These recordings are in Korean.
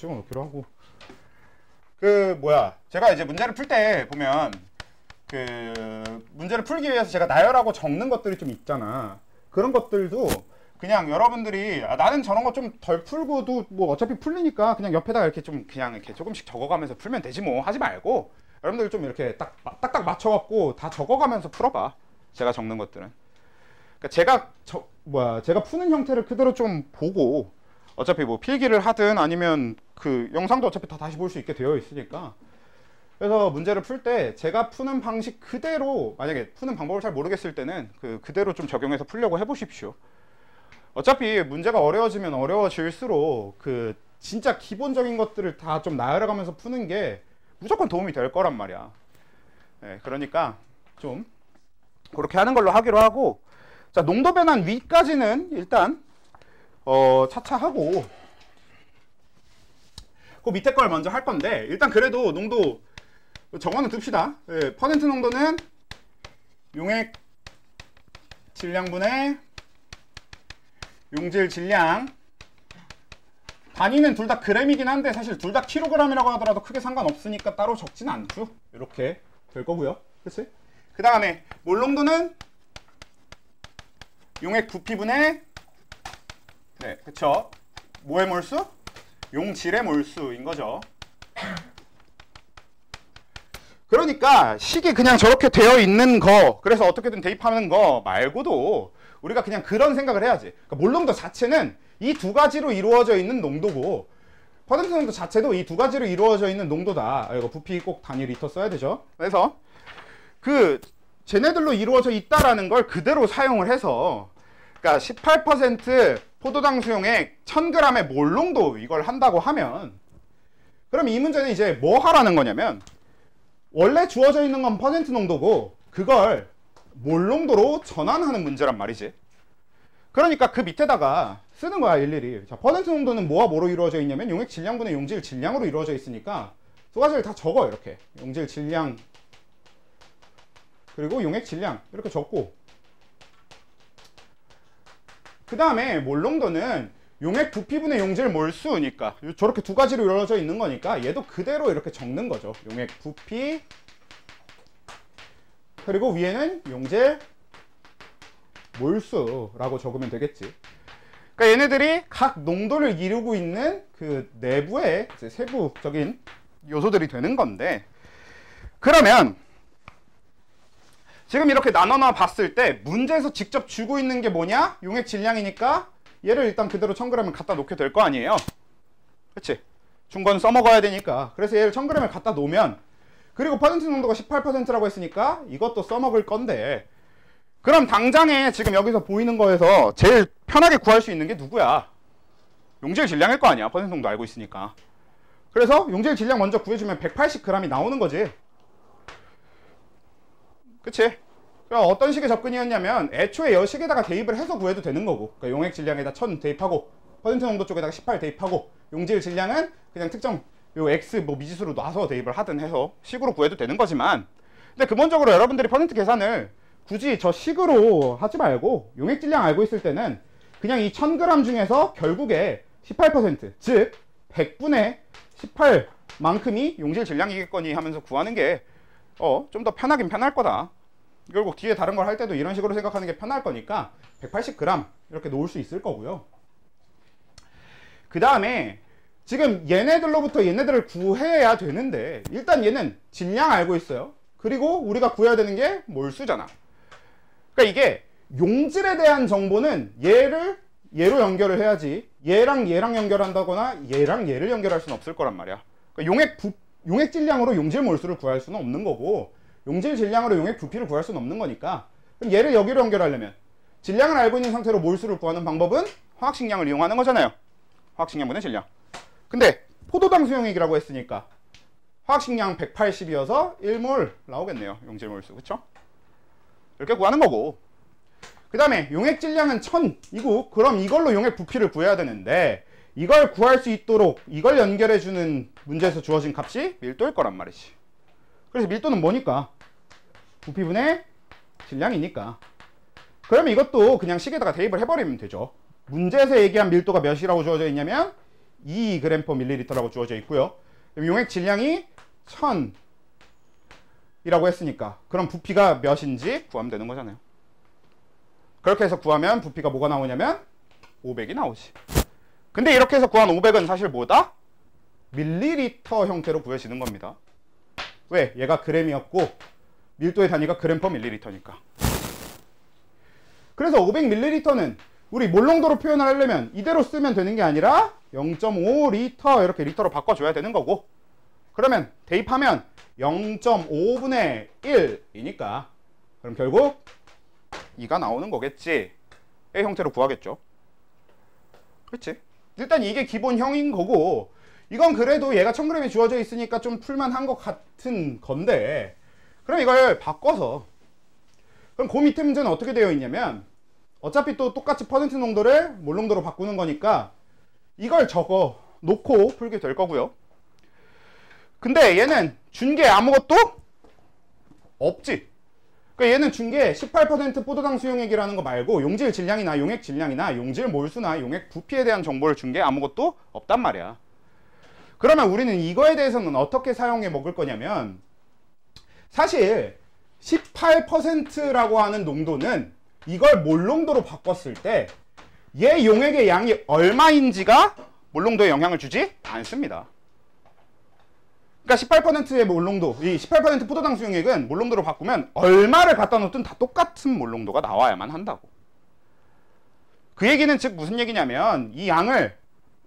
집어넣기로 하고. 그 뭐야, 제가 이제 문제를 풀 때 보면 그 문제를 풀기 위해서 제가 나열하고 적는 것들이 좀 있잖아. 그런 것들도 그냥 여러분들이 나는 저런 거 좀 덜 풀고도 뭐 어차피 풀리니까 그냥 옆에다가 이렇게 좀 그냥 이렇게 조금씩 적어가면서 풀면 되지 뭐 하지 말고, 여러분들 좀 이렇게 딱딱 맞춰갖고 다 적어가면서 풀어봐. 제가 적는 것들은. 그러니까 제가 푸는 형태를 그대로 좀 보고, 어차피 뭐 필기를 하든 아니면 그 영상도 어차피 다 다시 볼 수 있게 되어 있으니까. 그래서 문제를 풀 때 제가 푸는 방식 그대로, 만약에 푸는 방법을 잘 모르겠을 때는 그대로 좀 적용해서 풀려고 해보십시오. 어차피 문제가 어려워지면 어려워질수록 그 진짜 기본적인 것들을 다 좀 나열해가면서 푸는 게 무조건 도움이 될 거란 말이야. 네, 그러니까 좀 그렇게 하는 걸로 하기로 하고, 자, 농도 변환 위까지는 일단 차차 하고, 그 밑에 걸 먼저 할 건데, 일단 그래도 농도 적어는 둡시다. 네, 퍼센트 농도는 용액 질량분의 용질 질량. 단위는 둘 다 그램이긴 한데 사실 둘 다 킬로그램이라고 하더라도 크게 상관없으니까 따로 적진 않죠. 이렇게 될 거고요. 그치? 그 다음에 몰농도는 용액 부피분의, 네, 그쵸, 뭐의 몰수? 용질의 몰수인 거죠. 그러니까 식이 그냥 저렇게 되어 있는 거, 그래서 어떻게든 대입하는 거 말고도 우리가 그냥 그런 생각을 해야지. 그러니까 몰농도 자체는 이 두 가지로 이루어져 있는 농도고, 퍼센트 농도 자체도 이 두 가지로 이루어져 있는 농도다. 이거 부피 꼭 단위 리터 써야 되죠. 그래서 그 쟤네들로 이루어져 있다라는 걸 그대로 사용을 해서, 그러니까 18% 포도당 수용액 1000g의 몰농도 이걸 한다고 하면, 그럼 이 문제는 이제 뭐 하라는 거냐면, 원래 주어져 있는 건 퍼센트 농도고 그걸 몰농도로 전환하는 문제란 말이지. 그러니까 그 밑에다가 쓰는 거야, 일일이. 자, 퍼센트 농도는 뭐와 뭐로 이루어져 있냐면 용액 질량분의 용질 질량으로 이루어져 있으니까 두 가지를 다 적어. 이렇게 용질 질량 그리고 용액 질량 이렇게 적고, 그 다음에 몰농도는 용액 부피분의 용질 몰수니까 저렇게 두 가지로 이루어져 있는 거니까 얘도 그대로 이렇게 적는 거죠. 용액 부피, 그리고 위에는 용질 몰수라고 적으면 되겠지. 그러니까 얘네들이 각 농도를 이루고 있는 그 내부의 이제 세부적인 요소들이 되는 건데, 그러면 지금 이렇게 나눠 봤을 때 문제에서 직접 주고 있는 게 뭐냐? 용액 질량이니까 얘를 일단 그대로 1000g을 갖다 놓게 될 거 아니에요. 그치? 준 건 써먹어야 되니까. 그래서 얘를 1000g을 갖다 놓으면, 그리고 퍼센트 농도가 18%라고 했으니까 이것도 써먹을 건데, 그럼 당장에 지금 여기서 보이는 거에서 제일 편하게 구할 수 있는 게 누구야? 용질 질량일 거 아니야. 퍼센트 농도 알고 있으니까. 그래서 용질 질량 먼저 구해주면 180g이 나오는 거지. 그치? 그러니까 어떤 식의 접근이었냐면, 애초에 여식에다가 대입을 해서 구해도 되는 거고, 그러니까 용액 질량에다 1000 대입하고 퍼센트 농도 쪽에다가 18 대입하고 용질 질량은 그냥 특정 요 X 뭐 미지수로 놔서 대입을 하든 해서 식으로 구해도 되는 거지만, 근데 근본적으로 여러분들이 퍼센트 계산을 굳이 저 식으로 하지 말고 용액 질량 알고 있을 때는 그냥 이 1000g 중에서 결국에 18%, 즉 100분의 18만큼이 용질 질량이겠거니 하면서 구하는 게 좀 더 편하긴 편할 거다. 결국 뒤에 다른 걸 할 때도 이런 식으로 생각하는 게 편할 거니까 180g 이렇게 놓을 수 있을 거고요. 그 다음에 지금 얘네들로부터 얘네들을 구해야 되는데, 일단 얘는 질량 알고 있어요. 그리고 우리가 구해야 되는 게 몰수잖아. 그러니까 이게 용질에 대한 정보는 얘로 연결을 해야지, 얘랑 연결한다거나 얘랑 얘를 연결할 수는 없을 거란 말이야. 그러니까 용액 질량으로 용질 몰수를 구할 수는 없는 거고, 용질 질량으로 용액 부피를 구할 수는 없는 거니까, 그럼 얘를 여기로 연결하려면 질량을 알고 있는 상태로 몰수를 구하는 방법은 화학식량을 이용하는 거잖아요. 화학식량분의 질량. 근데 포도당 수용액이라고 했으니까 화학식량 180이어서 1몰 나오겠네요. 용질 몰수. 그쵸? 이렇게 구하는 거고, 그 다음에 용액 질량은 1000이고, 그럼 이걸로 용액 부피를 구해야 되는데, 이걸 구할 수 있도록 이걸 연결해주는 문제에서 주어진 값이 밀도일 거란 말이지. 그래서 밀도는 뭐니까? 부피분의 질량이니까. 그러면 이것도 그냥 식에다가 대입을 해버리면 되죠. 문제에서 얘기한 밀도가 몇이라고 주어져 있냐면 2g/ml라고 주어져 있고요. 용액 질량이 1000이라고 했으니까 그럼 부피가 몇인지 구하면 되는 거잖아요. 그렇게 해서 구하면 부피가 뭐가 나오냐면 500이 나오지. 근데 이렇게 해서 구한 500은 사실 뭐다? 밀리리터 형태로 구해지는 겁니다. 왜? 얘가 g이었고 밀도의 단위가 g/ml니까. 그래서 500ml는 우리 몰농도로 표현을 하려면 이대로 쓰면 되는 게 아니라 0.5리터 이렇게 리터로 바꿔줘야 되는 거고, 그러면 대입하면 0.5분의 1이니까 그럼 결국 2가 나오는 거겠지. 의 형태로 구하겠죠. 그렇지? 일단 이게 기본형인 거고, 이건 그래도 얘가 1000g이 주어져 있으니까 좀 풀만한 것 같은 건데, 그럼 이걸 바꿔서, 그럼 그 밑에 문제는 어떻게 되어 있냐면 어차피 또 똑같이 퍼센트 농도를 몰농도로 바꾸는 거니까 이걸 적어 놓고 풀게 될 거고요. 근데 얘는 준 게 아무것도 없지. 그러니까 얘는 준 게 18% 포도당 수용액이라는 거 말고 용질 질량이나 용액 질량이나 용질 몰수나 용액 부피에 대한 정보를 준 게 아무것도 없단 말이야. 그러면 우리는 이거에 대해서는 어떻게 사용해 먹을 거냐면, 사실 18%라고 하는 농도는 이걸 몰농도로 바꿨을 때 얘 용액의 양이 얼마인지가 몰농도에 영향을 주지 않습니다. 그러니까 18%의 몰농도, 이 18% 포도당 수용액은 몰농도로 바꾸면 얼마를 갖다 놓든 다 똑같은 몰농도가 나와야만 한다고. 그 얘기는 즉 무슨 얘기냐면 이 양을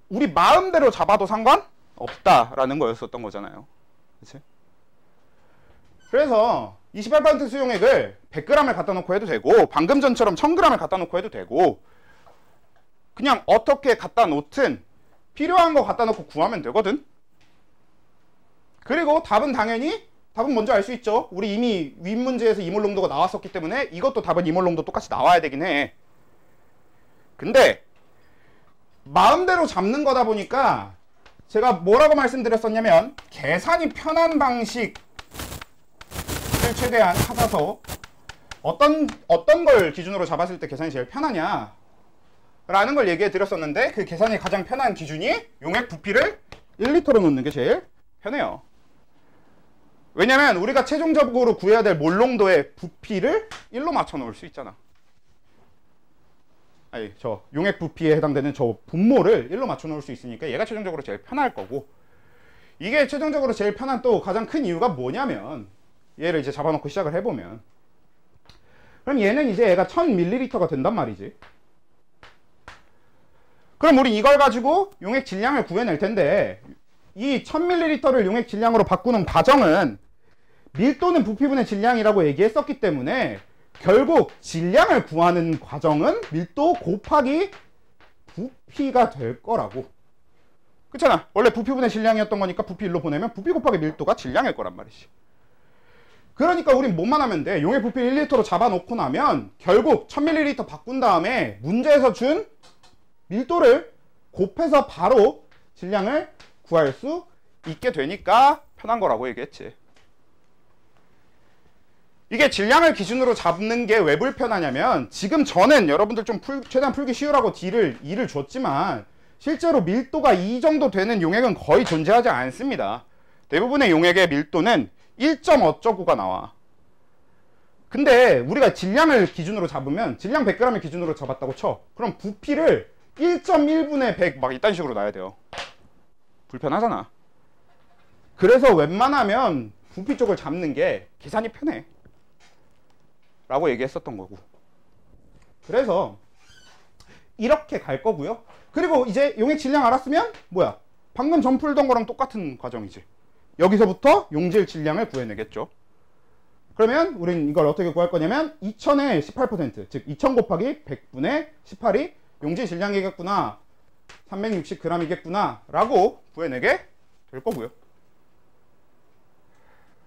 우리 마음대로 잡아도 상관없다라는 거였었던 거잖아요. 그치? 그래서 28% 수용액을 100g을 갖다 놓고 해도 되고, 방금 전처럼 1000g을 갖다 놓고 해도 되고, 그냥 어떻게 갖다 놓든 필요한 거 갖다 놓고 구하면 되거든. 그리고 답은 당연히, 답은 먼저 알 수 있죠. 우리 이미 윗문제에서 이몰농도가 나왔었기 때문에 이것도 답은 이몰농도 똑같이 나와야 되긴 해. 근데 마음대로 잡는 거다 보니까 제가 뭐라고 말씀드렸었냐면, 계산이 편한 방식 최대한 찾아서 어떤 걸 기준으로 잡았을 때 계산이 제일 편하냐 라는 걸 얘기해 드렸었는데, 그 계산이 가장 편한 기준이 용액 부피를 1리터로 놓는 게 제일 편해요. 왜냐면 우리가 최종적으로 구해야 될 몰농도의 부피를 1로 맞춰 놓을 수 있잖아. 아니, 저 용액 부피에 해당되는 저 분모를 1로 맞춰 놓을 수 있으니까 얘가 최종적으로 제일 편할 거고, 이게 최종적으로 제일 편한 또 가장 큰 이유가 뭐냐면, 얘를 이제 잡아놓고 시작을 해보면, 그럼 얘는 이제 얘가 1000ml가 된단 말이지. 그럼 우리 이걸 가지고 용액 질량을 구해낼 텐데, 이 1000ml를 용액 질량으로 바꾸는 과정은 밀도는 부피분의 질량이라고 얘기했었기 때문에 결국 질량을 구하는 과정은 밀도 곱하기 부피가 될 거라고. 그렇잖아. 원래 부피분의 질량이었던 거니까 부피 1로 보내면 부피 곱하기 밀도가 질량일 거란 말이지. 그러니까 우린 뭐만 하면 돼? 용액 부피 1리터로 잡아놓고 나면 결국 1000ml 바꾼 다음에 문제에서 준 밀도를 곱해서 바로 질량을 구할 수 있게 되니까 편한 거라고 얘기했지. 이게 질량을 기준으로 잡는 게 왜 불편하냐면, 지금 저는 여러분들 좀 최대한 풀기 쉬우라고 D를 줬지만 실제로 밀도가 이 정도 되는 용액은 거의 존재하지 않습니다. 대부분의 용액의 밀도는 1점 어쩌고가 나와. 근데 우리가 질량을 기준으로 잡으면, 질량 100g을 기준으로 잡았다고 쳐. 그럼 부피를 1.1분의 100 막 이딴 식으로 놔야 돼요. 불편하잖아. 그래서 웬만하면 부피 쪽을 잡는 게 계산이 편해 라고 얘기했었던 거고. 그래서 이렇게 갈 거고요. 그리고 이제 용액 질량 알았으면 뭐야? 방금 전 풀던 거랑 똑같은 과정이지. 여기서부터 용질 질량을 구해내겠죠. 그러면 우린 이걸 어떻게 구할 거냐면 2000의 18%, 즉 2000 곱하기 100분의 18이 용질 질량이겠구나, 360g이겠구나 라고 구해내게 될 거고요.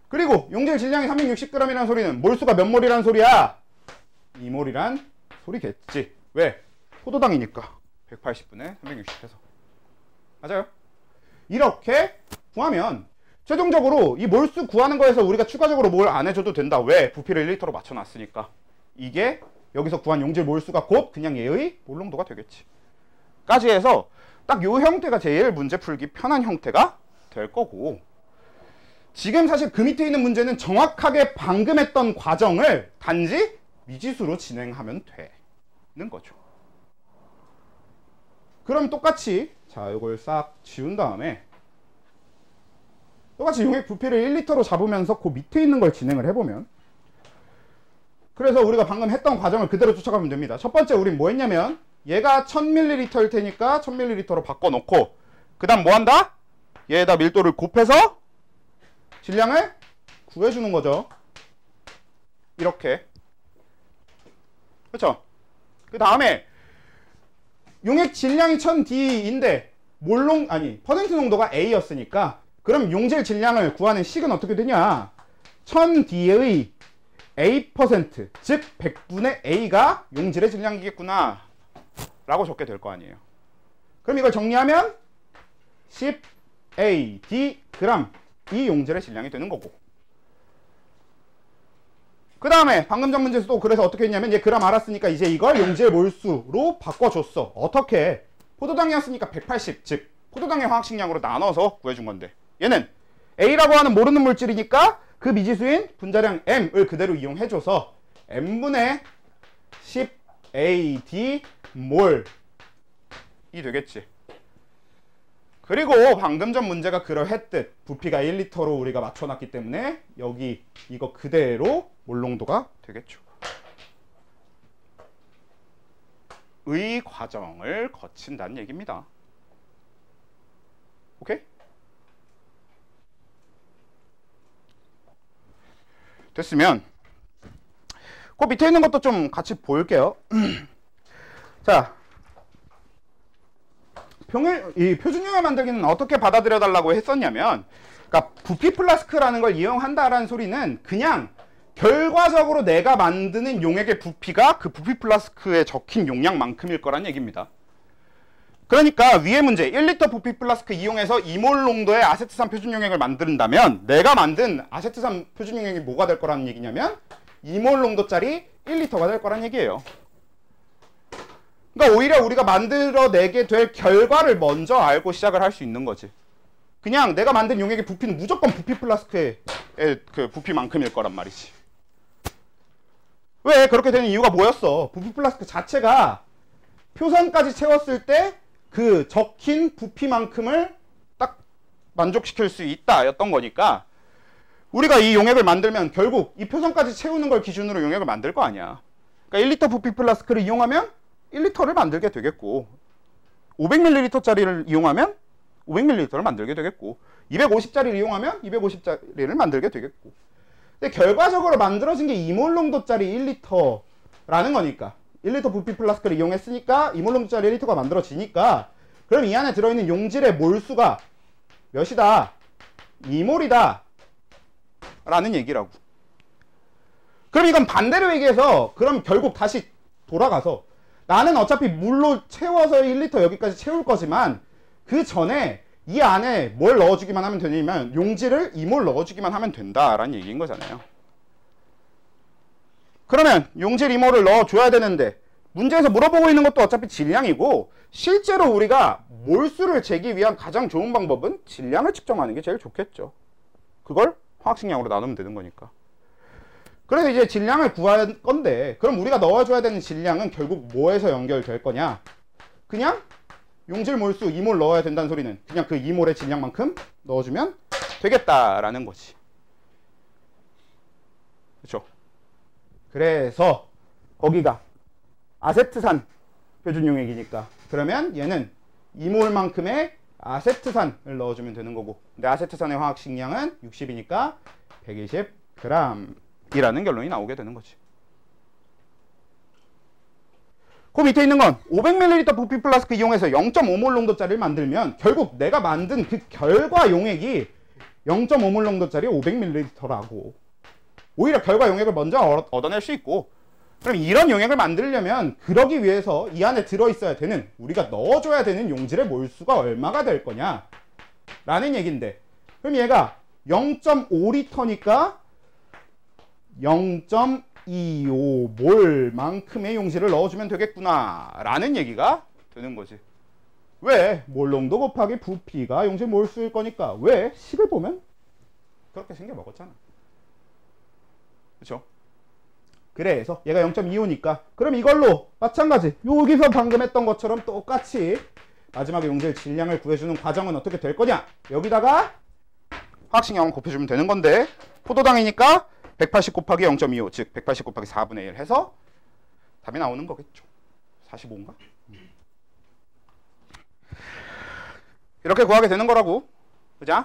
그리고 용질 질량이 360g이라는 소리는 몰수가 몇 몰이란 소리야? 2몰이란 소리겠지. 왜? 포도당이니까 180분의 360 해서. 맞아요. 이렇게 구하면 최종적으로 이 몰수 구하는 거에서 우리가 추가적으로 뭘 안 해줘도 된다. 왜? 부피를 1리터로 맞춰놨으니까. 이게 여기서 구한 용질 몰수가 곧 그냥 얘의 몰농도가 되겠지. 까지 해서 딱 요 형태가 제일 문제 풀기 편한 형태가 될 거고, 지금 사실 그 밑에 있는 문제는 정확하게 방금 했던 과정을 단지 미지수로 진행하면 되는 거죠. 그럼 똑같이 자 이걸 싹 지운 다음에 똑같이 용액 부피를 1리터로 잡으면서 그 밑에 있는 걸 진행을 해보면, 그래서 우리가 방금 했던 과정을 그대로 쫓아가면 됩니다. 첫 번째 우린 뭐 했냐면 얘가 1000ml일 테니까 1000ml로 바꿔놓고, 그 다음 뭐 한다? 얘에다 밀도를 곱해서 질량을 구해주는 거죠. 이렇게. 그렇죠? 그 다음에 용액 질량이 1000D인데 퍼센트 농도가 A였으니까, 그럼 용질 질량을 구하는 식은 어떻게 되냐? 1000D의 A%, 즉 100분의 A가 용질의 질량이겠구나 라고 적게 될 거 아니에요. 그럼 이걸 정리하면 10AD 그램 이 용질의 질량이 되는 거고, 그 다음에 방금 전 문제에서 또 그래서 어떻게 했냐면 얘 그램 알았으니까 이제 이걸 용질 몰수로 바꿔줬어. 어떻게? 포도당이었으니까 180, 즉 포도당의 화학식량으로 나눠서 구해준 건데, 얘는 A라고 하는 모르는 물질이니까 그 미지수인 분자량 M을 그대로 이용해줘서 M분의 10AD 몰이 되겠지. 그리고 방금 전 문제가 그러했듯 부피가 1리터로 우리가 맞춰놨기 때문에 여기 이거 그대로 몰농도가 되겠죠. 의 과정을 거친다는 얘기입니다. 오케이? 됐으면 그 밑에 있는 것도 좀 같이 볼게요. 자, 이 표준용액 만들기는 어떻게 받아들여 달라고 했었냐면, 그러니까 부피 플라스크라는 걸 이용한다라는 소리는 그냥 결과적으로 내가 만드는 용액의 부피가 그 부피 플라스크에 적힌 용량만큼일 거란 얘기입니다. 그러니까 위의 문제 1리터 부피 플라스크 이용해서 2몰 농도의 아세트산 표준용액을 만든다면 내가 만든 아세트산 표준용액이 뭐가 될 거라는 얘기냐면 2몰 농도짜리 1리터가 될 거란 얘기예요. 그러니까 오히려 우리가 만들어내게 될 결과를 먼저 알고 시작을 할 수 있는 거지. 그냥 내가 만든 용액의 부피는 무조건 부피 플라스크의 그 부피만큼일 거란 말이지. 왜 그렇게 되는 이유가 뭐였어? 부피 플라스크 자체가 표선까지 채웠을 때 그 적힌 부피만큼을 딱 만족시킬 수 있다 였던 거니까, 우리가 이 용액을 만들면 결국 이 표선까지 채우는 걸 기준으로 용액을 만들 거 아니야. 그러니까 1리터 부피 플라스크를 이용하면 1리터를 만들게 되겠고, 500ml짜리를 이용하면 500ml를 만들게 되겠고, 250짜리를 이용하면 250짜리를 만들게 되겠고. 근데 결과적으로 만들어진 게 2몰 농도짜리 1리터라는 거니까, 1리터 부피 플라스크를 이용했으니까 2몰 농도짜리 1리터가 만들어지니까, 그럼 이 안에 들어있는 용질의 몰수가 몇이다? 2몰이다 라는 얘기라고. 그럼 이건 반대로 얘기해서, 그럼 결국 다시 돌아가서 나는 어차피 물로 채워서 1리터 여기까지 채울 거지만 그 전에 이 안에 뭘 넣어주기만 하면 되냐면 용질을 2몰 넣어주기만 하면 된다라는 얘기인 거잖아요. 그러면 용질 2몰을 넣어줘야 되는데, 문제에서 물어보고 있는 것도 어차피 질량이고, 실제로 우리가 몰수를 재기 위한 가장 좋은 방법은 질량을 측정하는 게 제일 좋겠죠. 그걸 화학식량으로 나누면 되는 거니까. 그래서 이제 질량을 구할 건데, 그럼 우리가 넣어줘야 되는 질량은 결국 뭐에서 연결될 거냐? 그냥 용질 몰수 2몰 넣어야 된다는 소리는 그냥 그 2몰의 질량만큼 넣어주면 되겠다라는 거지. 그렇죠? 그래서 거기가 아세트산 표준용액이니까, 그러면 얘는 2몰만큼의 아세트산을 넣어주면 되는 거고, 근데 아세트산의 화학식량은 60이니까 120g 이라는 결론이 나오게 되는 거지. 그 밑에 있는 건 500ml 부피 플라스크 이용해서 0.5몰 농도짜리를 만들면 결국 내가 만든 그 결과 용액이 0.5몰 농도짜리 500ml라고. 오히려 결과 용액을 먼저 얻어낼 수 있고, 그럼 이런 용액을 만들려면 그러기 위해서 이 안에 들어있어야 되는, 우리가 넣어줘야 되는 용질의 몰수가 얼마가 될 거냐 라는 얘기인데, 그럼 얘가 0.5리터니까 0.25몰 만큼의 용질을 넣어주면 되겠구나 라는 얘기가 되는 거지. 왜? 몰농도 곱하기 부피가 용질 몰수일 거니까. 왜? 식을 보면 그렇게 생겨 먹었잖아. 그쵸? 그래서 얘가 0.25니까 그럼 이걸로 마찬가지 여기서 방금 했던 것처럼 똑같이 마지막에 용질 질량을 구해주는 과정은 어떻게 될 거냐? 여기다가 화학식 양을 곱해주면 되는 건데 포도당이니까 180 곱하기 0.25 즉 180 곱하기 4분의 1 해서 답이 나오는 거겠죠. 45인가? 이렇게 구하게 되는 거라고. 그죠?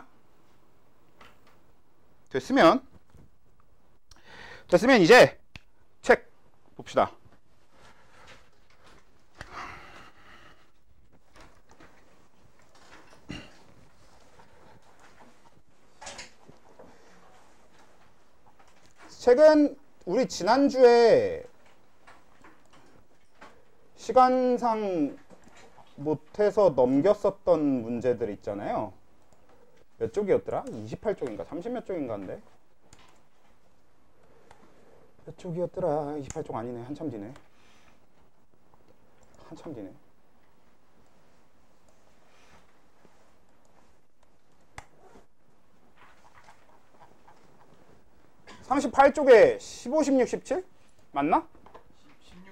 됐으면 이제 책 봅시다. 책은 우리 지난주에 시간상 못해서 넘겼었던 문제들 있잖아요. 몇 쪽이었더라? 28쪽인가 30몇 쪽인가인데 몇 쪽이었더라? 28쪽 아니네. 한참 뒤네. 한참 뒤네. (38쪽에) 15, 16, 17? 맞나? 16,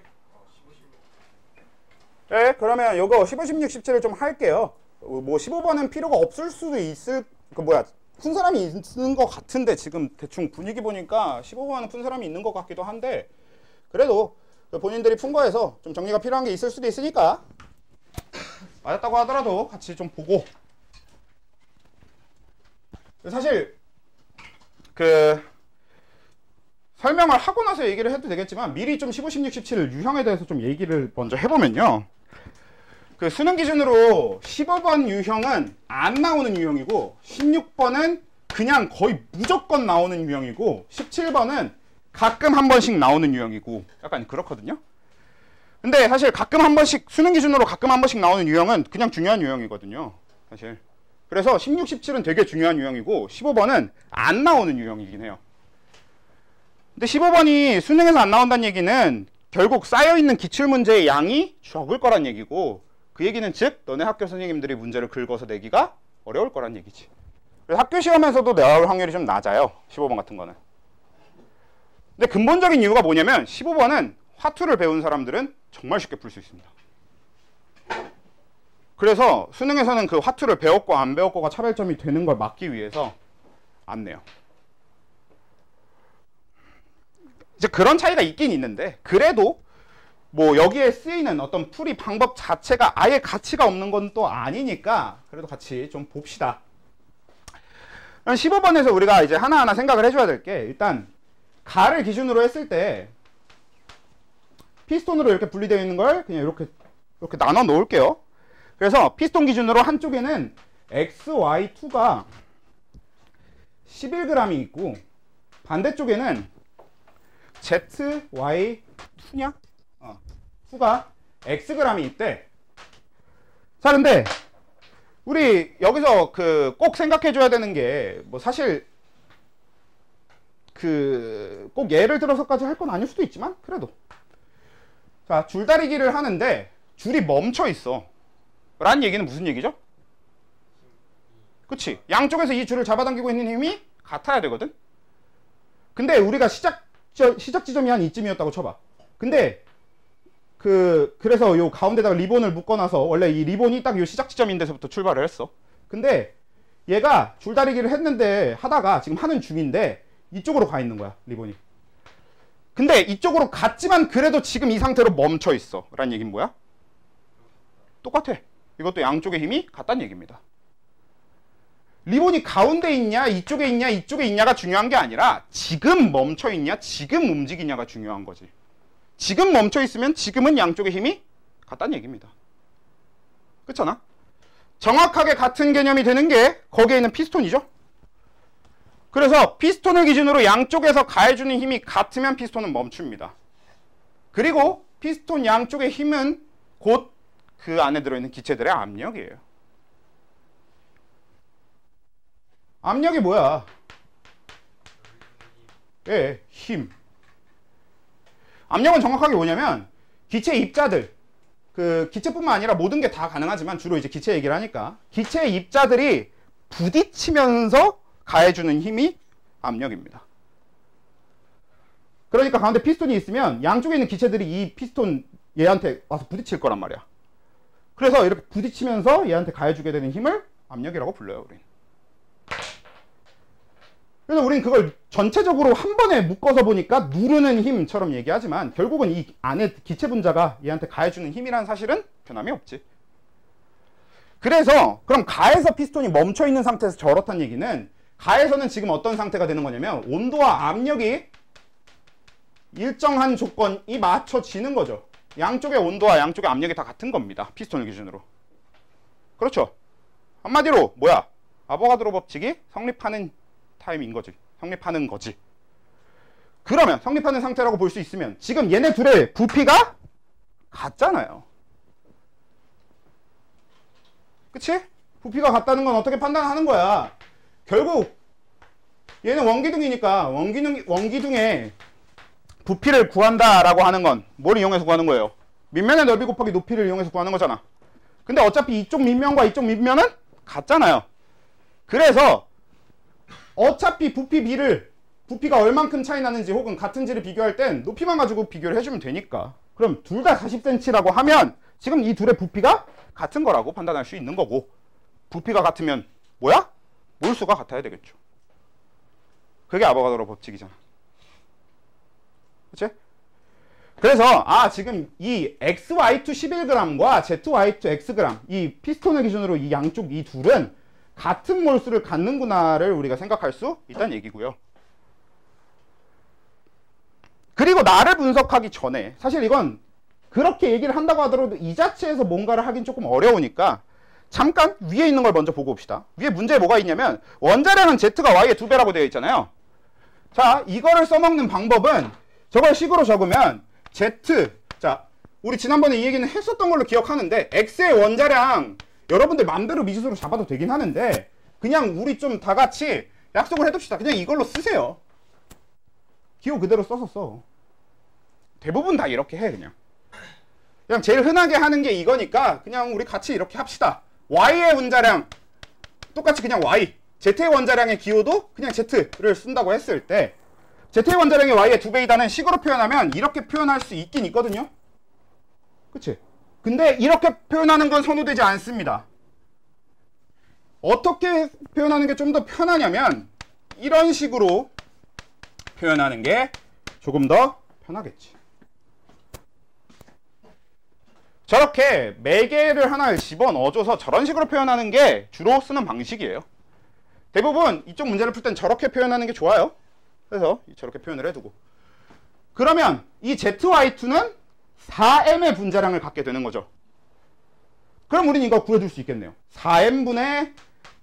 15, 16. 네, 그러면 요거 15, 16, 17을 좀 할게요. 뭐 15번은 필요가 없을 수도 있을 푼 사람이 있는 것 같은데 지금 대충 분위기 보니까 15번은 푼 사람이 있는 것 같기도 한데 그래도 본인들이 푼 거에서 좀 정리가 필요한 게 있을 수도 있으니까 맞았다고 하더라도 같이 좀 보고. 사실 설명을 하고 나서 얘기를 해도 되겠지만 미리 좀 15, 16, 17 유형에 대해서 좀 얘기를 먼저 해보면요. 수능 기준으로 15번 유형은 안 나오는 유형이고 16번은 그냥 거의 무조건 나오는 유형이고 17번은 가끔 한 번씩 나오는 유형이고 약간 그렇거든요. 근데 사실 가끔 한 번씩 수능 기준으로 가끔 한 번씩 나오는 유형은 그냥 중요한 유형이거든요. 사실. 그래서 16, 17은 되게 중요한 유형이고 15번은 안 나오는 유형이긴 해요. 근데 15번이 수능에서 안 나온다는 얘기는 결국 쌓여있는 기출문제의 양이 적을 거란 얘기고 그 얘기는 즉 너네 학교 선생님들이 문제를 긁어서 내기가 어려울 거란 얘기지. 그래서 학교 시험에서도 나올 확률이 좀 낮아요. 15번 같은 거는. 근데 근본적인 이유가 뭐냐면 15번은 화투를 배운 사람들은 정말 쉽게 풀 수 있습니다. 그래서 수능에서는 그 화투를 배웠고 안 배웠고가 차별점이 되는 걸 막기 위해서 안 내요. 이제 그런 차이가 있긴 있는데 그래도 뭐 여기에 쓰이는 어떤 풀이 방법 자체가 아예 가치가 없는 건 또 아니니까 그래도 같이 좀 봅시다. 15번에서 우리가 이제 하나하나 생각을 해줘야 될 게 일단 가를 기준으로 했을 때 피스톤으로 이렇게 분리되어 있는 걸 그냥 이렇게 나눠 놓을게요. 그래서 피스톤 기준으로 한쪽에는 XY2가 11g이 있고 반대쪽에는 ZY2냐? 2가 Xg이 있대. 자, 근데 우리 여기서 꼭 생각해 줘야 되는 게 뭐 사실 꼭 예를 들어서까지 할 건 아닐 수도 있지만 그래도 자, 줄다리기를 하는데 줄이 멈춰 있어 라는 얘기는 무슨 얘기죠? 그치? 양쪽에서 이 줄을 잡아당기고 있는 힘이 같아야 되거든. 근데 우리가 시작 지점이 한 이쯤이었다고 쳐봐. 근데 그래서 요 가운데다가 리본을 묶어놔서 원래 이 리본이 딱 요 시작 지점인데서부터 출발을 했어. 근데 얘가 줄다리기를 했는데 하다가 지금 하는 중인데 이쪽으로 가 있는 거야, 리본이. 근데 이쪽으로 갔지만 그래도 지금 이 상태로 멈춰 있어 라는 얘기는 뭐야? 똑같아. 이것도 양쪽의 힘이 같다는 얘기입니다. 리본이 가운데 있냐 이쪽에 있냐 이쪽에 있냐가 중요한 게 아니라 지금 멈춰 있냐 지금 움직이냐가 중요한 거지. 지금 멈춰 있으면 지금은 양쪽의 힘이 같다는 얘기입니다. 그렇잖아? 정확하게 같은 개념이 되는 게 거기에 있는 피스톤이죠. 그래서 피스톤을 기준으로 양쪽에서 가해주는 힘이 같으면 피스톤은 멈춥니다. 그리고 피스톤 양쪽의 힘은 곧 그 안에 들어있는 기체들의 압력이에요. 압력이 뭐야? 예, 힘. 압력은 정확하게 뭐냐면 기체 입자들, 그 기체뿐만 아니라 모든 게 다 가능하지만 주로 이제 기체 얘기를 하니까 기체의 입자들이 부딪히면서 가해주는 힘이 압력입니다. 그러니까 가운데 피스톤이 있으면 양쪽에 있는 기체들이 이 피스톤 얘한테 와서 부딪힐 거란 말이야. 그래서 이렇게 부딪히면서 얘한테 가해주게 되는 힘을 압력이라고 불러요, 우린. 그래서 우린 그걸 전체적으로 한 번에 묶어서 보니까 누르는 힘처럼 얘기하지만 결국은 이 안에 기체 분자가 얘한테 가해주는 힘이라는 사실은 변함이 없지. 그래서 그럼 가에서 피스톤이 멈춰있는 상태에서 저렇다는 얘기는 가에서는 지금 어떤 상태가 되는 거냐면 온도와 압력이 일정한 조건이 맞춰지는 거죠. 양쪽의 온도와 양쪽의 압력이 다 같은 겁니다. 피스톤을 기준으로. 그렇죠. 한마디로 뭐야? 아보가드로 법칙이 성립하는 타임인 거지. 성립하는 거지. 그러면 성립하는 상태라고 볼 수 있으면 지금 얘네 둘의 부피가 같잖아요. 그치? 부피가 같다는 건 어떻게 판단하는 거야? 결국 얘는 원기둥이니까 원기둥의 부피를 구한다라고 하는 건 뭘 이용해서 구하는 거예요? 밑면의 넓이 곱하기 높이를 이용해서 구하는 거잖아. 근데 어차피 이쪽 밑면과 이쪽 밑면은 같잖아요. 그래서 어차피 부피가 얼만큼 차이 나는지 혹은 같은지를 비교할 땐 높이만 가지고 비교를 해주면 되니까. 그럼 둘 다 40cm라고 하면 지금 이 둘의 부피가 같은 거라고 판단할 수 있는 거고, 부피가 같으면 뭐야? 몰수가 같아야 되겠죠. 그게 아보가드로 법칙이잖아. 그치? 그래서 지금 이 XY2 11g과 ZY2 Xg 이 피스톤을 기준으로 이 양쪽 이 둘은 같은 몰수를 갖는구나를 우리가 생각할 수 있다는 얘기고요. 그리고 나를 분석하기 전에 사실 이건 그렇게 얘기를 한다고 하더라도 이 자체에서 뭔가를 하긴 조금 어려우니까 잠깐 위에 있는 걸 먼저 보고 봅시다. 위에 문제에 뭐가 있냐면 원자량은 Z가 Y의 2배라고 되어 있잖아요. 자, 이거를 써먹는 방법은 저걸 식으로 적으면 Z, 자, 우리 지난번에 이 얘기는 했었던 걸로 기억하는데 X의 원자량 여러분들 맘대로 미지수로 잡아도 되긴 하는데 그냥 우리 좀 다 같이 약속을 해둡시다. 그냥 이걸로 쓰세요. 기호 그대로 써서 써. 대부분 다 이렇게 해. 그냥 제일 흔하게 하는 게 이거니까 그냥 우리 같이 이렇게 합시다. Y의 원자량 똑같이 그냥 Y, Z의 원자량의 기호도 그냥 Z를 쓴다고 했을 때 Z의 원자량이 Y의 2배이다는 식으로 표현하면 이렇게 표현할 수 있긴 있거든요. 그치? 근데 이렇게 표현하는 건 선호되지 않습니다. 어떻게 표현하는 게 좀 더 편하냐면 이런 식으로 표현하는 게 조금 더 편하겠지. 저렇게 매개를 하나를 집어넣어줘서 저런 식으로 표현하는 게 주로 쓰는 방식이에요. 대부분 이쪽 문제를 풀 땐 저렇게 표현하는 게 좋아요. 그래서 저렇게 표현을 해두고 그러면 이 ZY2는 4m의 분자량을 갖게 되는 거죠. 그럼 우린 이거 구해줄 수 있겠네요. 4m분의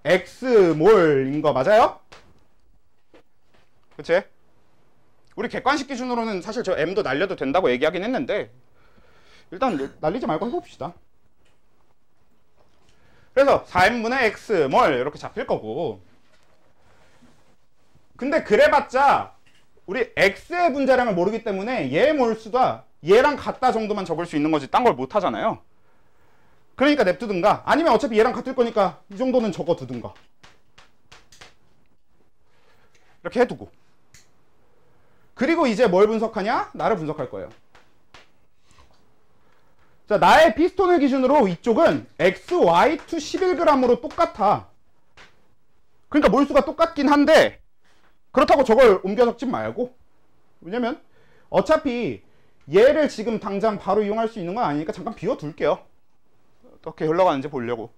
x몰인 거 맞아요? 그치? 우리 객관식 기준으로는 사실 저 m도 날려도 된다고 얘기하긴 했는데 일단 날리지 말고 해봅시다. 그래서 4m분의 x몰 이렇게 잡힐 거고, 근데 그래봤자 우리 x의 분자량을 모르기 때문에 얘 몰수가 얘랑 같다 정도만 적을 수 있는 거지 딴 걸 못 하잖아요. 그러니까 냅두든가 아니면 어차피 얘랑 같을 거니까 이 정도는 적어두든가 이렇게 해두고, 그리고 이제 뭘 분석하냐? 나를 분석할 거예요. 자, 나의 피스톤을 기준으로 이쪽은 XY2 11g으로 똑같아. 그러니까 몰수가 똑같긴 한데 그렇다고 저걸 옮겨 적지 말고, 왜냐면 어차피 얘를 지금 당장 바로 이용할 수 있는 건 아니니까 잠깐 비워둘게요. 어떻게 흘러가는지 보려고.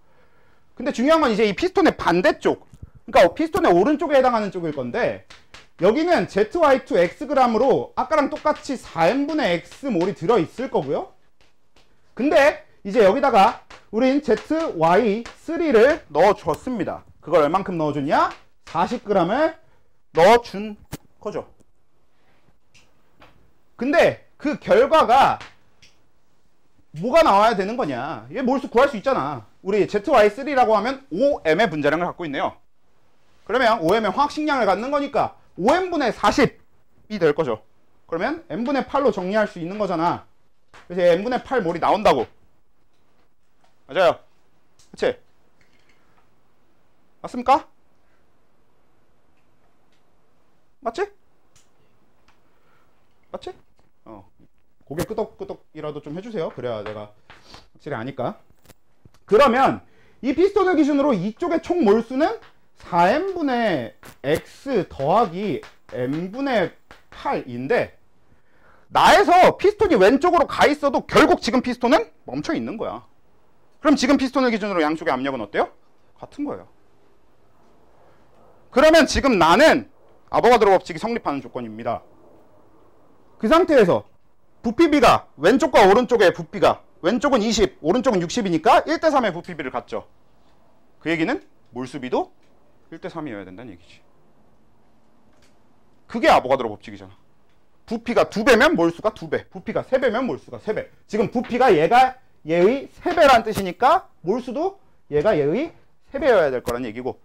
근데 중요한 건 이제 이 피스톤의 반대쪽, 그러니까 피스톤의 오른쪽에 해당하는 쪽일 건데 여기는 ZY2 Xg으로 아까랑 똑같이 4m분의 X몰이 들어있을 거고요. 근데 이제 여기다가 우린 ZY3를 넣어줬습니다. 그걸 얼만큼 넣어줬냐? 40g을 넣어준 거죠. 근데 그 결과가 뭐가 나와야 되는 거냐? 얘 몰수 구할 수 있잖아. 우리 ZY3라고 하면 5m의 분자량을 갖고 있네요. 그러면 5m의 화학식량을 갖는 거니까 5m분의 40이 될 거죠. 그러면 m분의 8로 정리할 수 있는 거잖아. 그래서 m분의 8몰이 나온다고. 맞아요. 그치? 맞습니까? 맞지? 맞지? 고개 끄덕끄덕이라도 좀 해주세요. 그래야 내가 확실히 아니까. 그러면 이 피스톤을 기준으로 이쪽의 총 몰수는 4n분의 x 더하기 n분의 8인데 나에서 피스톤이 왼쪽으로 가 있어도 결국 지금 피스톤은 멈춰 있는 거야. 그럼 지금 피스톤을 기준으로 양쪽의 압력은 어때요? 같은 거예요. 그러면 지금 나는 아보가드로 법칙이 성립하는 조건입니다. 그 상태에서 부피비가 왼쪽과 오른쪽의 부피가 왼쪽은 20, 오른쪽은 60이니까 1대3의 부피비를 갖죠. 그 얘기는 몰수비도 1대3이어야 된다는 얘기지. 그게 아보가드로 법칙이잖아. 부피가 2배면 몰수가 2배, 부피가 3배면 몰수가 3배. 지금 부피가 얘가 얘의 3배란 뜻이니까 몰수도 얘가 얘의 3배여야 될 거란 얘기고,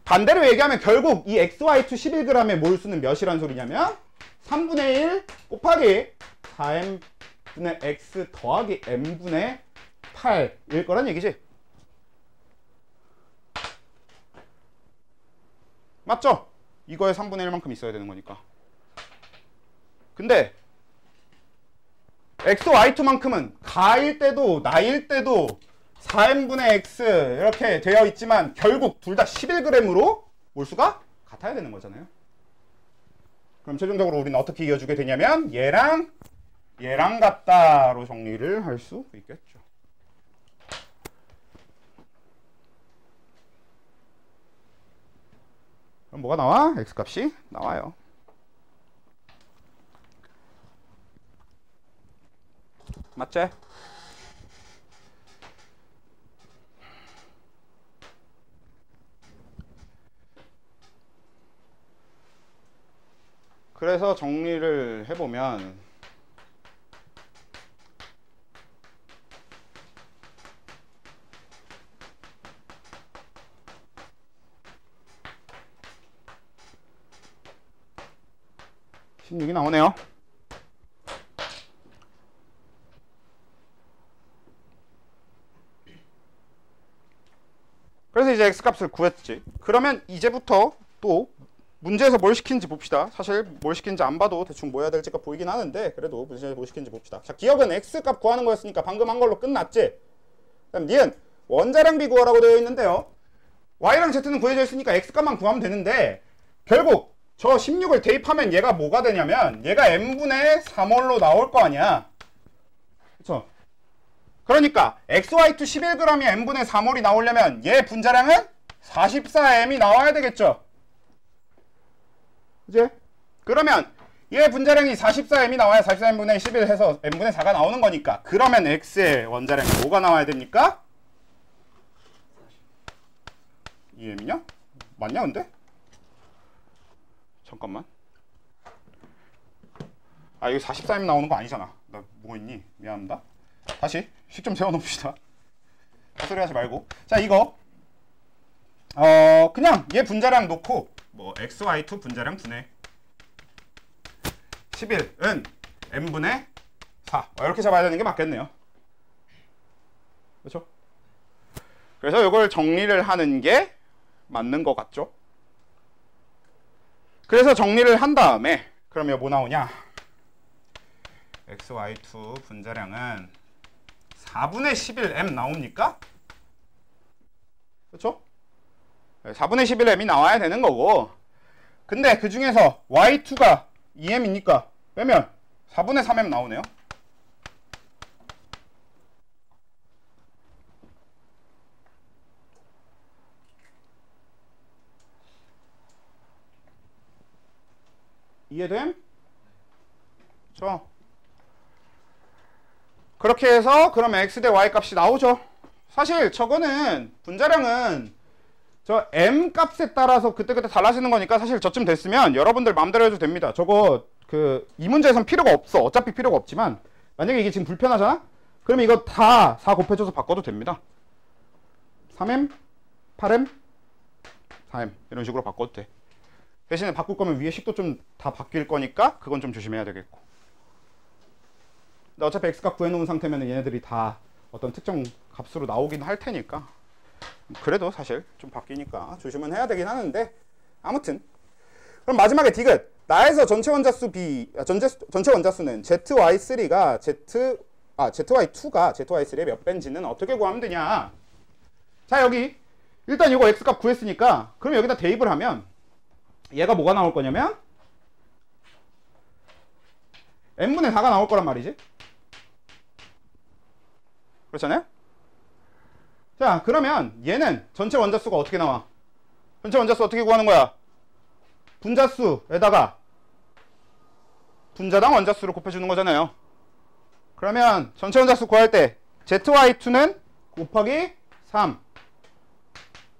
반대로 얘기하면 결국 이 XY2 11g의 몰수는 몇이란 소리냐면 3분의 1 곱하기 4n분의 x 더하기 n분의 8일 거란 얘기지. 맞죠? 이거에 3분의 1만큼 있어야 되는 거니까. 근데 XY2만큼은 가일 때도 나일 때도 4n분의 x 이렇게 되어 있지만 결국 둘 다 11g으로 몰수가 같아야 되는 거잖아요. 그럼 최종적으로 우리는 어떻게 이어주게 되냐면 얘랑 같다로 정리를 할 수 있겠죠. 그럼 뭐가 나와? x값이 나와요. 맞지? 그래서 정리를 해보면 (16이) 나오네요. 그래서 이제 x값을 구했지. 그러면 이제부터 또 문제에서 뭘 시키는지 봅시다. 사실 뭘 시키는지 안 봐도 대충 뭐 해야 될지가 보이긴 하는데 그래도 문제에서 뭘 시키는지 봅시다. 자, 기억은 x값 구하는 거였으니까 방금 한 걸로 끝났지. 그럼 니은 원자량비 구하라고 되어 있는데요. y랑 z는 구해져 있으니까 x값만 구하면 되는데 결국 저 16을 대입하면 얘가 뭐가 되냐면 얘가 n분의 3몰로 나올 거 아니야. 그쵸? 그러니까 XY2 11g이 n분의 3몰이 나오려면 얘 분자량은 44m이 나와야 되겠죠. 그치? 그러면 얘 분자량이 44m이 나와야 44n분의 11 해서 n분의 4가 나오는 거니까 그러면 x의 원자량이 뭐가 나와야 됩니까? 2m이냐? 맞냐 근데? 잠깐만. 아 이거 44m 나오는 거 아니잖아. 나 뭐 있니? 미안합니다. 다시 식 좀 세워놓읍시다. 헛소리 하지 말고. 자 이거 그냥 얘 분자량 놓고 뭐 XY2 분자량 분의 11은 n분의 4 이렇게 잡아야 되는 게 맞겠네요. 그렇죠? 그래서 이걸 정리를 하는 게 맞는 것 같죠? 그래서 정리를 한 다음에 그러면 뭐 나오냐? XY2 분자량은 4분의 11m 나옵니까? 그렇죠? 4분의 11m이 나와야 되는 거고 근데 그 중에서 Y2가 2m이니까 빼면 4분의 3m 나오네요. 이해됨? 그렇죠? 그렇게 해서 그러면 x 대 y 값이 나오죠. 사실 저거는 분자량은 저 m 값에 따라서 그때그때 달라지는 거니까 사실 저쯤 됐으면 여러분들 마음대로 해도 됩니다. 저거 이 문제에선 필요가 없어. 어차피 필요가 없지만 만약에 이게 지금 불편하잖아? 그러면 이거 다 4 곱해줘서 바꿔도 됩니다. 3m, 8m, 4m 이런 식으로 바꿔도 돼. 대신에 바꿀 거면 위에 식도 좀 다 바뀔 거니까 그건 좀 조심해야 되겠고. 근데 어차피 x값 구해놓은 상태면 얘네들이 다 어떤 특정 값으로 나오긴 할 테니까 그래도 사실 좀 바뀌니까 조심은 해야 되긴 하는데 아무튼 그럼 마지막에 디귿 나에서 전체 원자수 B 전체 원자수는 ZY3가 ZY2가 ZY3의 몇 배인지는 어떻게 구하면 되냐. 자 여기 일단 이거 X값 구했으니까 그럼 여기다 대입을 하면 얘가 뭐가 나올 거냐면 n분의 4가 나올 거란 말이지. 그렇잖아요? 자 그러면 얘는 전체 원자수가 어떻게 나와? 전체 원자수 어떻게 구하는 거야? 분자수에다가 분자당 원자수를 곱해주는 거잖아요. 그러면 전체 원자수 구할 때 ZY2는 곱하기 3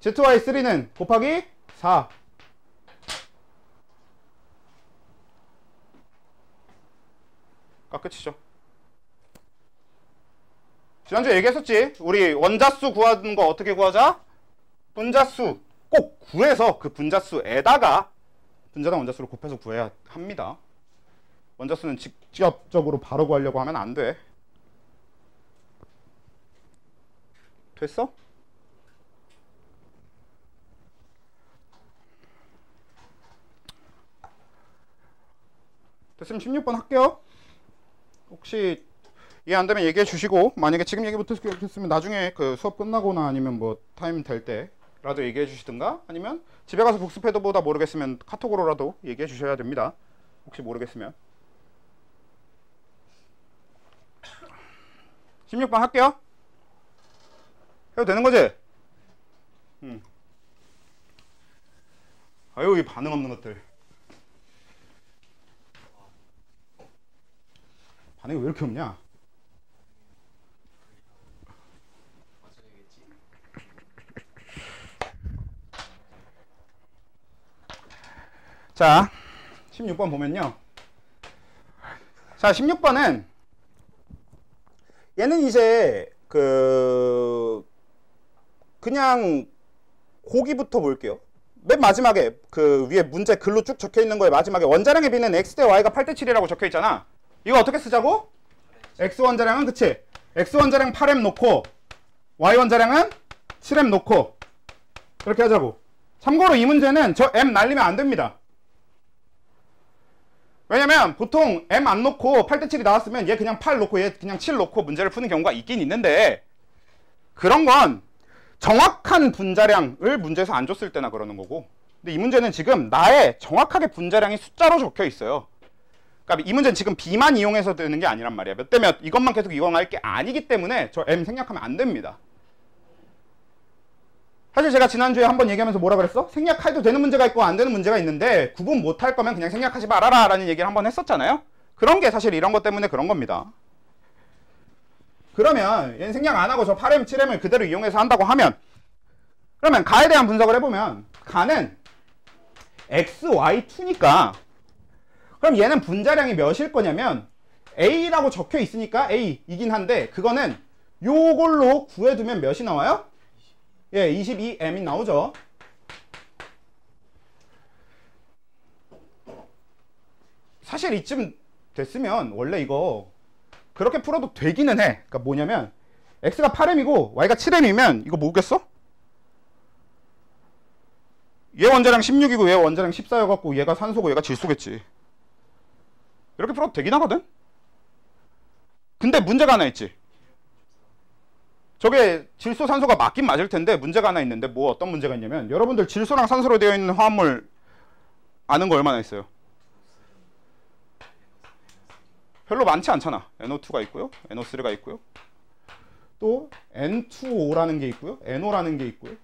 ZY3는 곱하기 4 가 끝이죠. 지난주에 얘기했었지. 우리 원자수 구하는 거 어떻게 구하자? 분자수 꼭 구해서 그 분자수에다가 분자당 원자수를 곱해서 구해야 합니다. 원자수는 직접적으로 바로 구하려고 하면 안 돼. 됐어? 됐으면 16번 할게요. 혹시 이해 안 되면 얘기해 주시고 만약에 지금 얘기 못했으면 나중에 그 수업 끝나거나 아니면 뭐 타임 될 때라도 얘기해 주시든가 아니면 집에 가서 복습해도 보다 모르겠으면 카톡으로라도 얘기해 주셔야 됩니다. 혹시 모르겠으면 16번 할게요. 해도 되는 거지? 아유 이 반응 없는 것들. 반응이 왜 이렇게 없냐? 자 16번 보면요. 자 16번은 얘는 이제 그냥 고기부터 볼게요. 맨 마지막에 그 위에 문제 글로 쭉 적혀 있는 거에 마지막에 원자량의 비는 x 대 y가 8대 7이라고 적혀 있잖아. 이거 어떻게 쓰자고? x 원자량은 그치? x 원자량 8m 놓고 y 원자량은 7m 놓고 그렇게 하자고. 참고로 이 문제는 저 m 날리면 안 됩니다. 왜냐면 보통 m 안 놓고 8대 7이 나왔으면 얘 그냥 8 놓고 얘 그냥 7 놓고 문제를 푸는 경우가 있긴 있는데 그런 건 정확한 분자량을 문제에서 안 줬을 때나 그러는 거고. 근데 이 문제는 지금 나의 정확하게 분자량이 숫자로 적혀 있어요. 그러니까 이 문제는 지금 B만 이용해서 되는 게 아니란 말이야. 몇 대몇 이것만 계속 이용할 게 아니기 때문에 저 M 생략하면 안 됩니다. 사실 제가 지난주에 한번 얘기하면서 뭐라 그랬어? 생략해도 되는 문제가 있고 안 되는 문제가 있는데 구분 못할 거면 그냥 생략하지 말아라 라는 얘기를 한번 했었잖아요. 그런 게 사실 이런 것 때문에 그런 겁니다. 그러면 얘는 생략 안 하고 저 8M, 7M을 그대로 이용해서 한다고 하면 그러면 가에 대한 분석을 해보면 가는 XY2니까 그럼 얘는 분자량이 몇일 거냐면 A라고 적혀 있으니까 A이긴 한데 그거는 요걸로 구해두면 몇이 나와요? 예, 22M이 나오죠. 사실 이쯤 됐으면 원래 이거 그렇게 풀어도 되기는 해. 그러니까 뭐냐면 X가 8M이고 Y가 7M이면 이거 뭐겠어? 얘 원자량 16이고 얘 원자량 14여갖고 얘가 산소고 얘가 질소겠지. 이렇게 풀어도 되긴 하거든? 근데 문제가 하나 있지. 저게 질소 산소가 맞긴 맞을 텐데 문제가 하나 있는데 뭐 어떤 문제가 있냐면 여러분들 질소랑 산소로 되어 있는 화합물 아는 거 얼마나 있어요? 별로 많지 않잖아. NO2가 있고요. NO3가 있고요. 또 N2O라는 게 있고요. NO라는 게 있고요.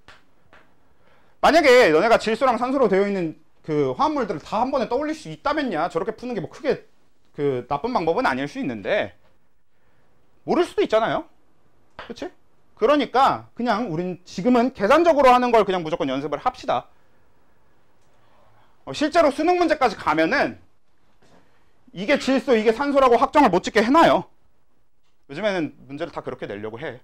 만약에 너네가 질소랑 산소로 되어 있는 그 화합물들을 다 한 번에 떠올릴 수 있다면야 저렇게 푸는 게 뭐 크게 그 나쁜 방법은 아닐 수 있는데 모를 수도 있잖아요. 그치? 그러니까 그냥 우린 지금은 계산적으로 하는 걸 그냥 무조건 연습을 합시다. 실제로 수능 문제까지 가면은 이게 질소, 이게 산소라고 확정을 못 짓게 해놔요. 요즘에는 문제를 다 그렇게 내려고 해.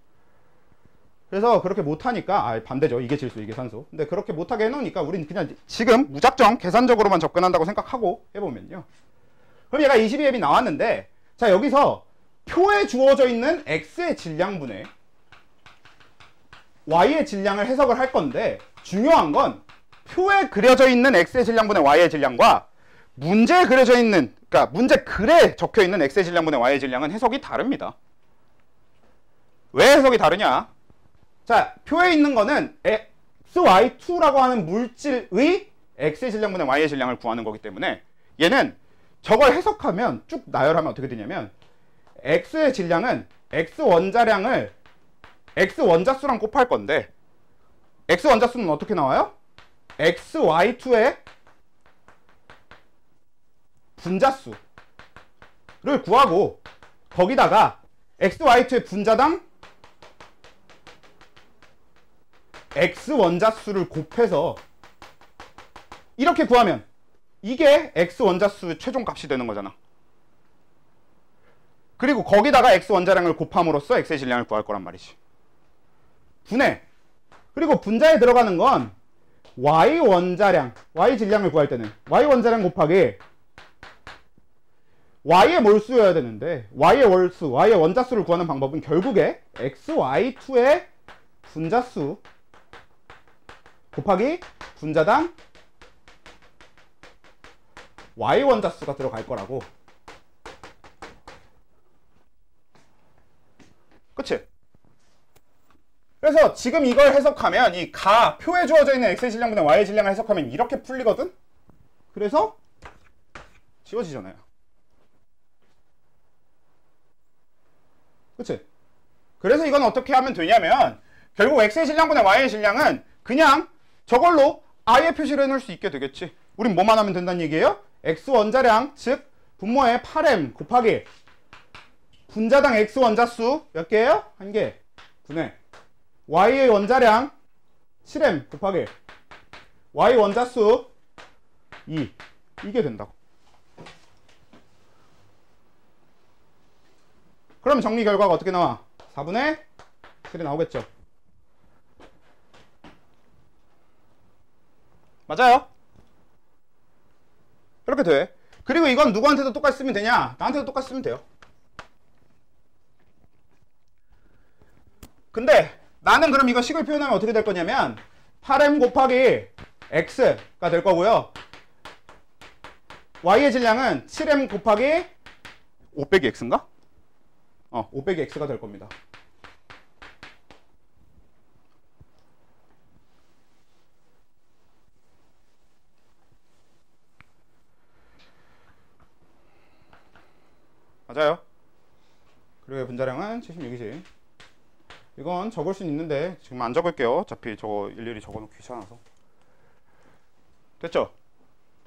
그래서 그렇게 못하니까 반대죠. 이게 질소, 이게 산소. 근데 그렇게 못하게 해놓으니까 우린 그냥 지금 무작정 계산적으로만 접근한다고 생각하고 해보면요. 그럼 얘가 22M이 나왔는데 자 여기서 표에 주어져 있는 X의 질량분의 y의 질량을 해석을 할 건데 중요한 건 표에 그려져 있는 x의 질량분의 y의 질량과 문제에 그려져 있는, 그러니까 문제 글에 적혀 있는 x의 질량분의 y의 질량은 해석이 다릅니다. 왜 해석이 다르냐? 자, 표에 있는 거는 xy2라고 하는 물질의 x의 질량분의 y의 질량을 구하는 거기 때문에 얘는 저걸 해석하면 쭉 나열하면 어떻게 되냐면 x의 질량은 x 원자량을 x 원자수랑 곱할 건데 x 원자수는 어떻게 나와요? xy2의 분자수를 구하고 거기다가 xy2의 분자당 x 원자수를 곱해서 이렇게 구하면 이게 x 원자수 최종값이 되는 거잖아. 그리고 거기다가 x 원자량을 곱함으로써 x의 질량을 구할 거란 말이지. 분해. 그리고 분자에 들어가는 건 y 원자량, y 질량을 구할 때는 y 원자량 곱하기 y의 몰수여야 되는데 y의 월수, y의 원자수를 구하는 방법은 결국에 xy2의 분자수 곱하기 분자당 y 원자수가 들어갈 거라고. 그치? 그래서 지금 이걸 해석하면 이 표에 주어져 있는 x의 질량분의 y의 질량을 해석하면 이렇게 풀리거든? 그래서 지워지잖아요. 그치? 그래서 이건 어떻게 하면 되냐면 결국 x의 질량분의 y의 질량은 그냥 저걸로 i의 표시를 해놓을 수 있게 되겠지. 우린 뭐만 하면 된다는 얘기예요? x 원자량, 즉 분모의 8m 곱하기 분자당 x 원자수 몇 개예요? 1개. 분해 y의 원자량 7m 곱하기 y 원자수 2. 이게 된다고. 그럼 정리 결과가 어떻게 나와? 4분의 7이 나오겠죠. 맞아요. 이렇게 돼. 그리고 이건 누구한테도 똑같이 쓰면 되냐? 나한테도 똑같이 쓰면 돼요. 근데 나는 그럼 이거 식을 표현하면 어떻게 될 거냐면 8m 곱하기 x가 될 거고요. y의 질량은 7m 곱하기 5 빼기 x인가? 5 빼기 x가 될 겁니다. 맞아요. 그리고 분자량은 76이지. 이건 적을 수는 있는데 지금 안 적을게요. 어차피 저거 일일이 적어놓기 귀찮아서. 됐죠?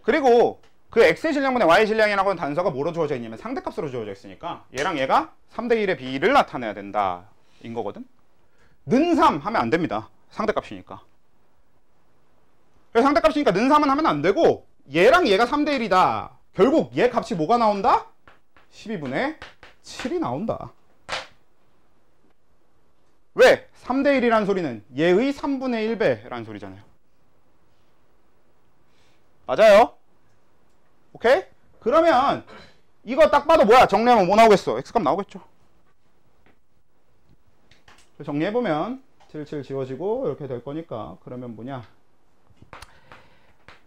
그리고 그 x의 질량분의 y의 질량이라고 하는 단서가 뭐로 주어져 있냐면 상대값으로 주어져 있으니까 얘랑 얘가 3대 1의 비를 나타내야 된다 인 거거든. 는 3 하면 안 됩니다. 상대값이니까. 그래서 상대값이니까 는 3은 하면 안 되고 얘랑 얘가 3대 1이다. 결국 얘 값이 뭐가 나온다? 12분의 7이 나온다. 왜? 3대 1이라는 소리는 얘의 3분의 1배라는 소리잖아요. 맞아요? 오케이? 그러면 이거 딱 봐도 뭐야? 정리하면 뭐 나오겠어? x값 나오겠죠. 정리해보면 7, 7 지워지고 이렇게 될 거니까 그러면 뭐냐?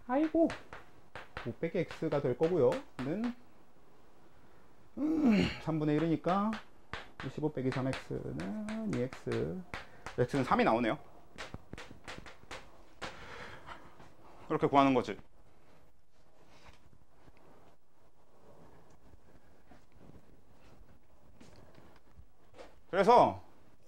아이고 5 빼기 x가 될 거고요. 는 3분의 1이니까 25 빼기 3x는 2x. x는 3이 나오네요. 이렇게 구하는 거지. 그래서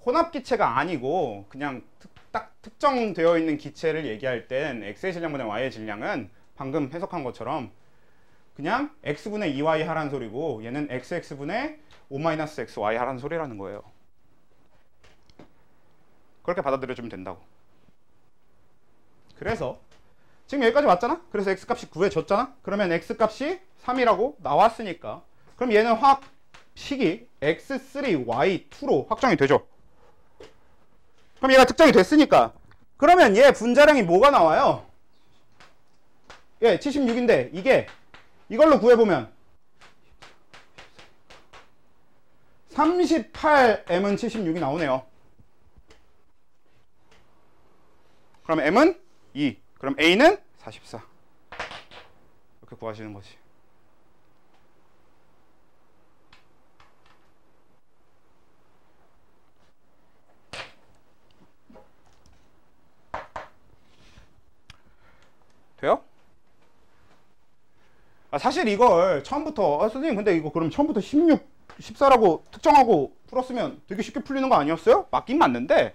혼합기체가 아니고 그냥 딱 특정되어 있는 기체를 얘기할 땐 x의 질량분의 y의 질량은 방금 해석한 것처럼 그냥 x분의 2y 하라는 소리고 얘는 xx분의 5-xy 하라는 소리라는 거예요. 그렇게 받아들여주면 된다고. 그래서 지금 여기까지 왔잖아? 그래서 x값이 구해졌잖아? 그러면 x값이 3이라고 나왔으니까 그럼 얘는 화학식이 x3y2로 확정이 되죠. 그럼 얘가 특정이 됐으니까 그러면 얘 분자량이 뭐가 나와요? 예, 76인데 이걸로 구해보면 38m은 76이 나오네요. 그럼 m은 2. 그럼 a는 44. 이렇게 구하시는 거지. 돼요? 사실 이걸 처음부터 선생님 근데 이거 그럼 처음부터 16, 14라고 특정하고 풀었으면 되게 쉽게 풀리는 거 아니었어요? 맞긴 맞는데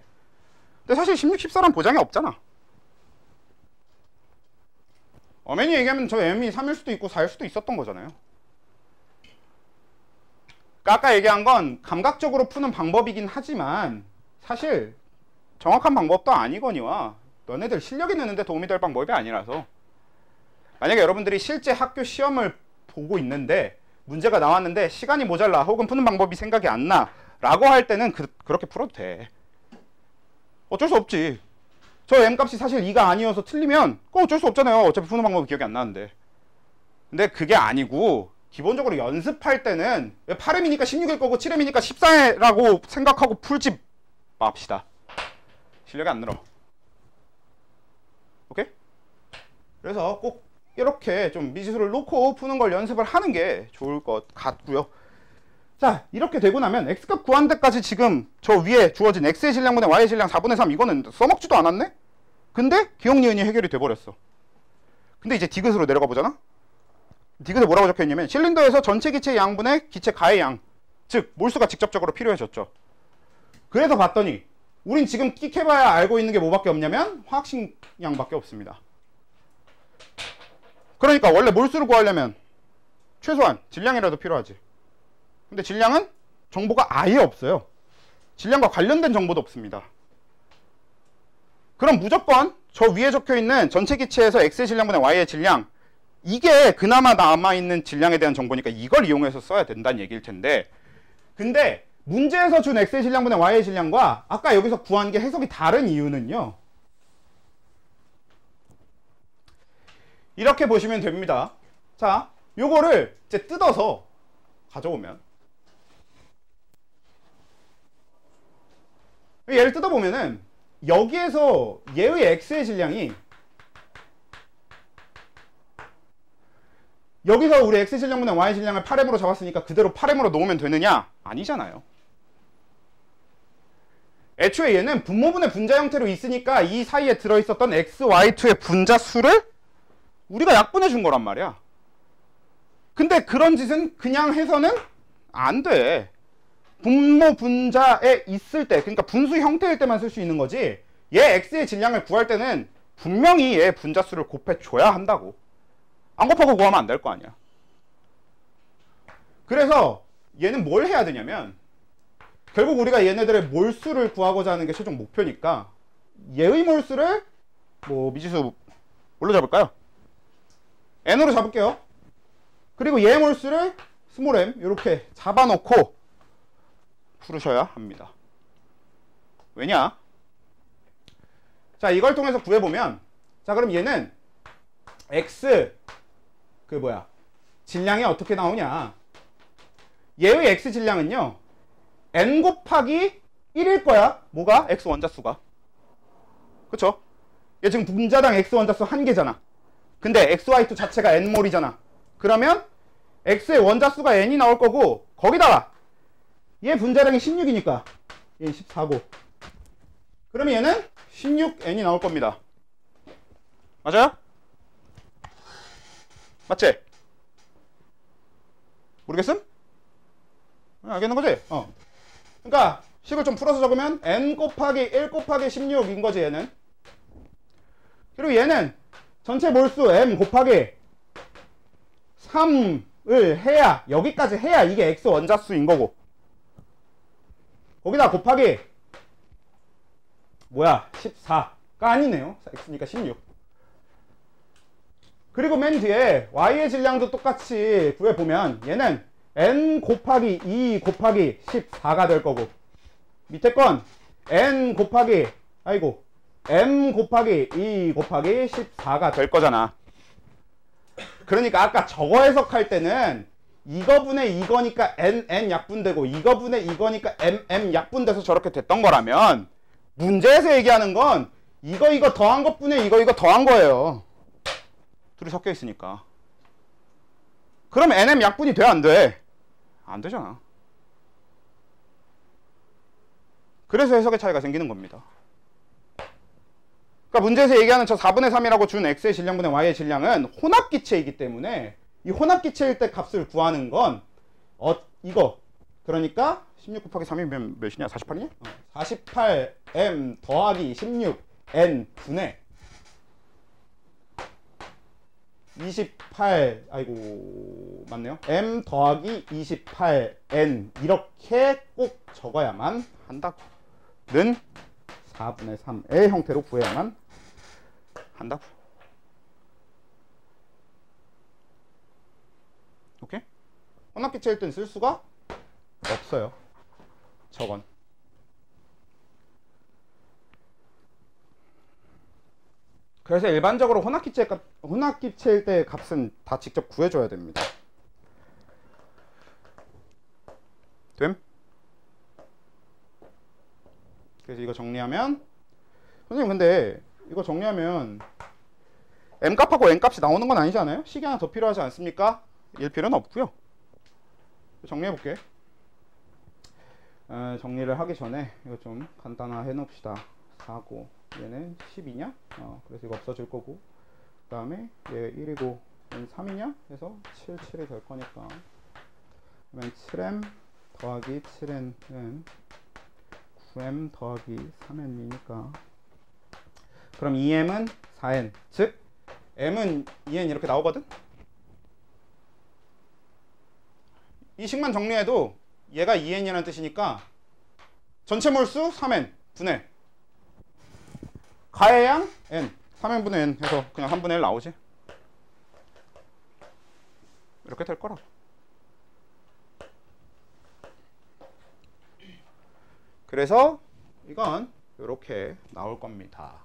근데 사실 16, 14란 보장이 없잖아. 엄연히 얘기하면 저 m이 3일 수도 있고 4일 수도 있었던 거잖아요. 그러니까 아까 얘기한 건 감각적으로 푸는 방법이긴 하지만 사실 정확한 방법도 아니거니와 너네들 실력이 느는데 도움이 될 방법이 아니라서 만약에 여러분들이 실제 학교 시험을 보고 있는데 문제가 나왔는데 시간이 모자라 혹은 푸는 방법이 생각이 안 나 라고 할 때는 그렇게 풀어도 돼. 어쩔 수 없지. 저 m값이 사실 2가 아니어서 틀리면 그거 어쩔 수 없잖아요. 어차피 푸는 방법이 기억이 안 나는데. 근데 그게 아니고 기본적으로 연습할 때는 8m이니까 16일 거고 7m이니까 14라고 생각하고 풀지 맙시다. 실력이 안 늘어. 오케이? 그래서 꼭 이렇게 좀 미지수를 놓고 푸는 걸 연습을 하는 게 좋을 것 같고요. 자, 이렇게 되고 나면 x값 구한 데까지 지금 저 위에 주어진 x의 질량분의 y의 질량 4분의 3 이거는 써먹지도 않았네? 근데 기억 니은이 해결이 돼버렸어. 근데 이제 디귿으로 내려가 보잖아? 디귿에 뭐라고 적혀있냐면 실린더에서 전체 기체의 양분의 기체 가의 양, 즉 몰수가 직접적으로 필요해졌죠. 그래서 봤더니 우린 지금 끽해봐야 알고 있는 게 뭐밖에 없냐면 화학식 양밖에 없습니다. 그러니까 원래 몰수를 구하려면 최소한 질량이라도 필요하지. 근데 질량은 정보가 아예 없어요. 질량과 관련된 정보도 없습니다. 그럼 무조건 저 위에 적혀있는 전체 기체에서 x의 질량분의 y의 질량, 이게 그나마 남아있는 질량에 대한 정보니까 이걸 이용해서 써야 된다는 얘기일 텐데, 근데 문제에서 준 x의 질량분의 y의 질량과 아까 여기서 구한 게 해석이 다른 이유는요, 이렇게 보시면 됩니다. 자, 요거를 이제 뜯어서 가져오면, 얘를 뜯어보면은 여기에서 얘의 x의 질량이 여기서 우리 x 질량분의 y 질량을 8m으로 잡았으니까 그대로 8m으로 놓으면 되느냐? 아니잖아요. 애초에 얘는 분모분의 분자 형태로 있으니까 이 사이에 들어있었던 x, y2의 분자 수를 우리가 약분해 준 거란 말이야. 근데 그런 짓은 그냥 해서는 안 돼. 분모 분자에 있을 때, 그러니까 분수 형태일 때만 쓸 수 있는 거지, 얘 x의 질량을 구할 때는 분명히 얘 분자 수를 곱해 줘야 한다고. 안 곱하고 구하면 안 될 거 아니야. 그래서 얘는 뭘 해야 되냐면 결국 우리가 얘네들의 몰수를 구하고자 하는 게 최종 목표니까 얘의 몰수를 뭐 미지수 뭘로 잡을까요? n으로 잡을게요. 그리고 얘의 몰수를 스몰 m 이렇게 잡아놓고 풀으셔야 합니다. 왜냐? 자, 이걸 통해서 구해보면, 자, 그럼 얘는 x 질량이 어떻게 나오냐? 얘의 x 질량은요, n 곱하기 1일 거야. 뭐가? x 원자수가. 그쵸? 얘 지금 분자당 x 원자수 1개잖아. 근데 xy2 자체가 n몰이잖아. 그러면 x의 원자수가 n이 나올 거고, 거기다가 얘 분자량이 16이니까 얘는 14고, 그러면 얘는 16n이 나올 겁니다. 맞아요? 맞지? 모르겠음? 알겠는 거지? 그러니까 식을 좀 풀어서 적으면 n 곱하기 1 곱하기 16인 거지 얘는. 그리고 얘는 전체 몰수 m 곱하기 3을 해야, 여기까지 해야 이게 x 원자수인 거고, 거기다 곱하기 14가 아니네요. x니까 16. 그리고 맨 뒤에 y의 질량도 똑같이 구해보면 얘는 n 곱하기 2 곱하기 14가 될 거고, 밑에 건 n 곱하기 m 곱하기 2 곱하기 14가 될 거잖아. 그러니까 아까 저거 해석할 때는 이거분의 이거니까 n 약분되고 이거분의 이거니까 m 약분돼서 저렇게 됐던 거라면, 문제에서 얘기하는 건 이거 더한 것뿐에 이거 더한 거예요. 둘이 섞여 있으니까. 그럼 NM 약분이 돼, 안 돼? 안 되잖아. 그래서 해석의 차이가 생기는 겁니다. 그러니까 문제에서 얘기하는 저 4분의 3이라고 준 x의 질량분의 y의 질량은 혼합기체이기 때문에 이 혼합기체일 때 값을 구하는 건 이거. 그러니까 16 곱하기 3이면 몇이냐? 48이냐? 48m 더하기 16n 분의 28, 아이고, 맞네요. m 더하기 28n 이렇게 꼭 적어야만 한다고. 는 4분의 3의 형태로 구해야만 한다고. 오케이? 혼합기체일 땐 쓸 수가 없어요. 저건. 그래서 일반적으로 혼합기체일 때 값은 다 직접 구해줘야 됩니다. 됨? 그래서 이거 정리하면, 선생님 근데 이거 정리하면 m값하고 n값이 나오는 건 아니지 않아요? 식이 하나 더 필요하지 않습니까? 일 필요는 없고요. 정리해볼게. 정리를 하기 전에 이거 좀 간단화 해놓읍시다. 4고 얘는 12냐? 그래서 이거 없어질 거고, 그 다음에 얘 1이고 얘는 3이냐? 해서 7, 7이 될 거니까, 그러면 7m 더하기 7n은 9m 더하기 3n이니까, 그럼 2m은 4n, 즉 m은 2n 이렇게 나오거든? 이 식만 정리해도 얘가 2n이라는 뜻이니까 전체 몰수 3n 분의 가의 양 n, 3n분의 n 해서 그냥 3분의 1 나오지. 이렇게 될 거라고. 그래서 이건 이렇게 나올 겁니다.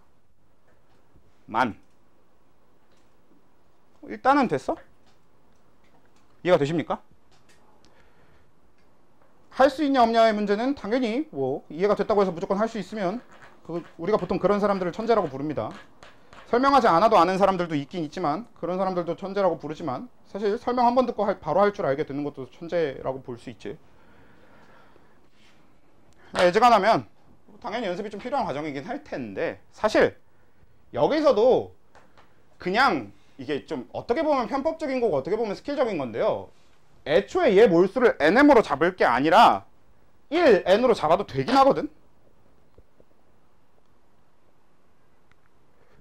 일단은 됐어? 이해가 되십니까? 할 수 있냐 없냐의 문제는 당연히 뭐 이해가 됐다고 해서 무조건 할 수 있으면, 우리가 보통 그런 사람들을 천재라고 부릅니다. 설명하지 않아도 아는 사람들도 있긴 있지만, 그런 사람들도 천재라고 부르지만, 사실 설명 한 번 듣고 바로 할 줄 알게 되는 것도 천재라고 볼 수 있지. 애지간하면 당연히 연습이 좀 필요한 과정이긴 할 텐데, 사실 여기서도 그냥 이게 좀 어떻게 보면 편법적인 거고 어떻게 보면 스킬적인 건데요, 애초에 얘 몰수를 nm으로 잡을 게 아니라 1n으로 잡아도 되긴 하거든.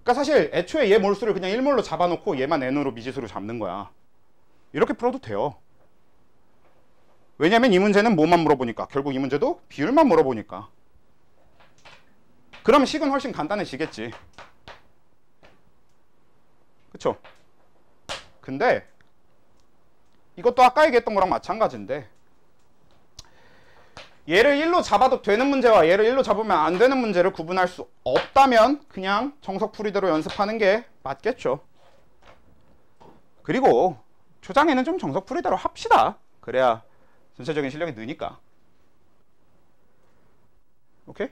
그러니까 사실 애초에 얘 몰수를 그냥 1몰로 잡아놓고 얘만 n으로 미지수로 잡는 거야. 이렇게 풀어도 돼요. 왜냐면 이 문제는 뭐만 물어보니까, 결국 이 문제도 비율만 물어보니까. 그럼 식은 훨씬 간단해지겠지. 그쵸? 근데 이것도 아까 얘기했던 거랑 마찬가지인데, 얘를 1로 잡아도 되는 문제와 얘를 1로 잡으면 안 되는 문제를 구분할 수 없다면 그냥 정석풀이대로 연습하는 게 맞겠죠. 그리고 초장에는 좀 정석풀이대로 합시다. 그래야 전체적인 실력이 느니까. 오케이?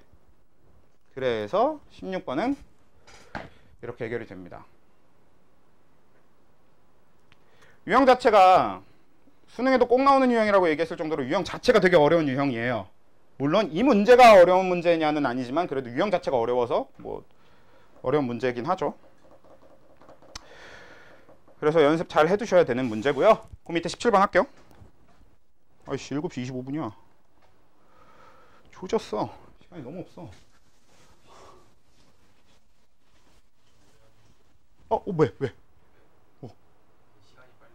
그래서 16번은 이렇게 해결이 됩니다. 유형 자체가 수능에도 꼭 나오는 유형이라고 얘기했을 정도로 유형 자체가 되게 어려운 유형이에요. 물론 이 문제가 어려운 문제냐는 아니지만 그래도 유형 자체가 어려워서 뭐 어려운 문제이긴 하죠. 그래서 연습 잘 해두셔야 되는 문제고요. 그 밑에 17번 할게요. 아이씨, 7시 25분이야. 조졌어. 시간이 너무 없어. 왜? 시간이 빨리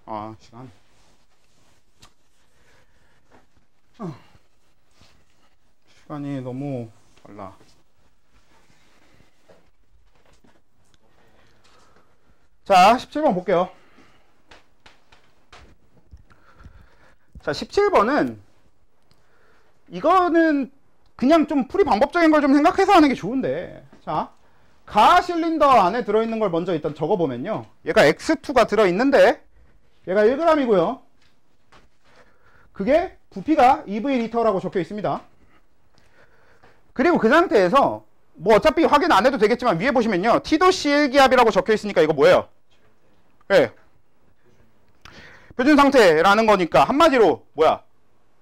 아, 시간. 시간이 너무 빨라. 자, 17번 볼게요. 자, 17번은 이거는 그냥 좀 풀이 방법적인 걸 좀 생각해서 하는 게 좋은데, 자, 가 실린더 안에 들어있는 걸 먼저 일단 적어보면요, 얘가 X2가 들어있는데 얘가 1g이고요 그게 부피가 EV 리터라고 적혀 있습니다. 그리고 그 상태에서 뭐 어차피 확인 안 해도 되겠지만 위에 보시면요. T도씨 1기압이라고 적혀 있으니까 이거 뭐예요? 예. 표준 상태라는 거니까 한마디로 뭐야?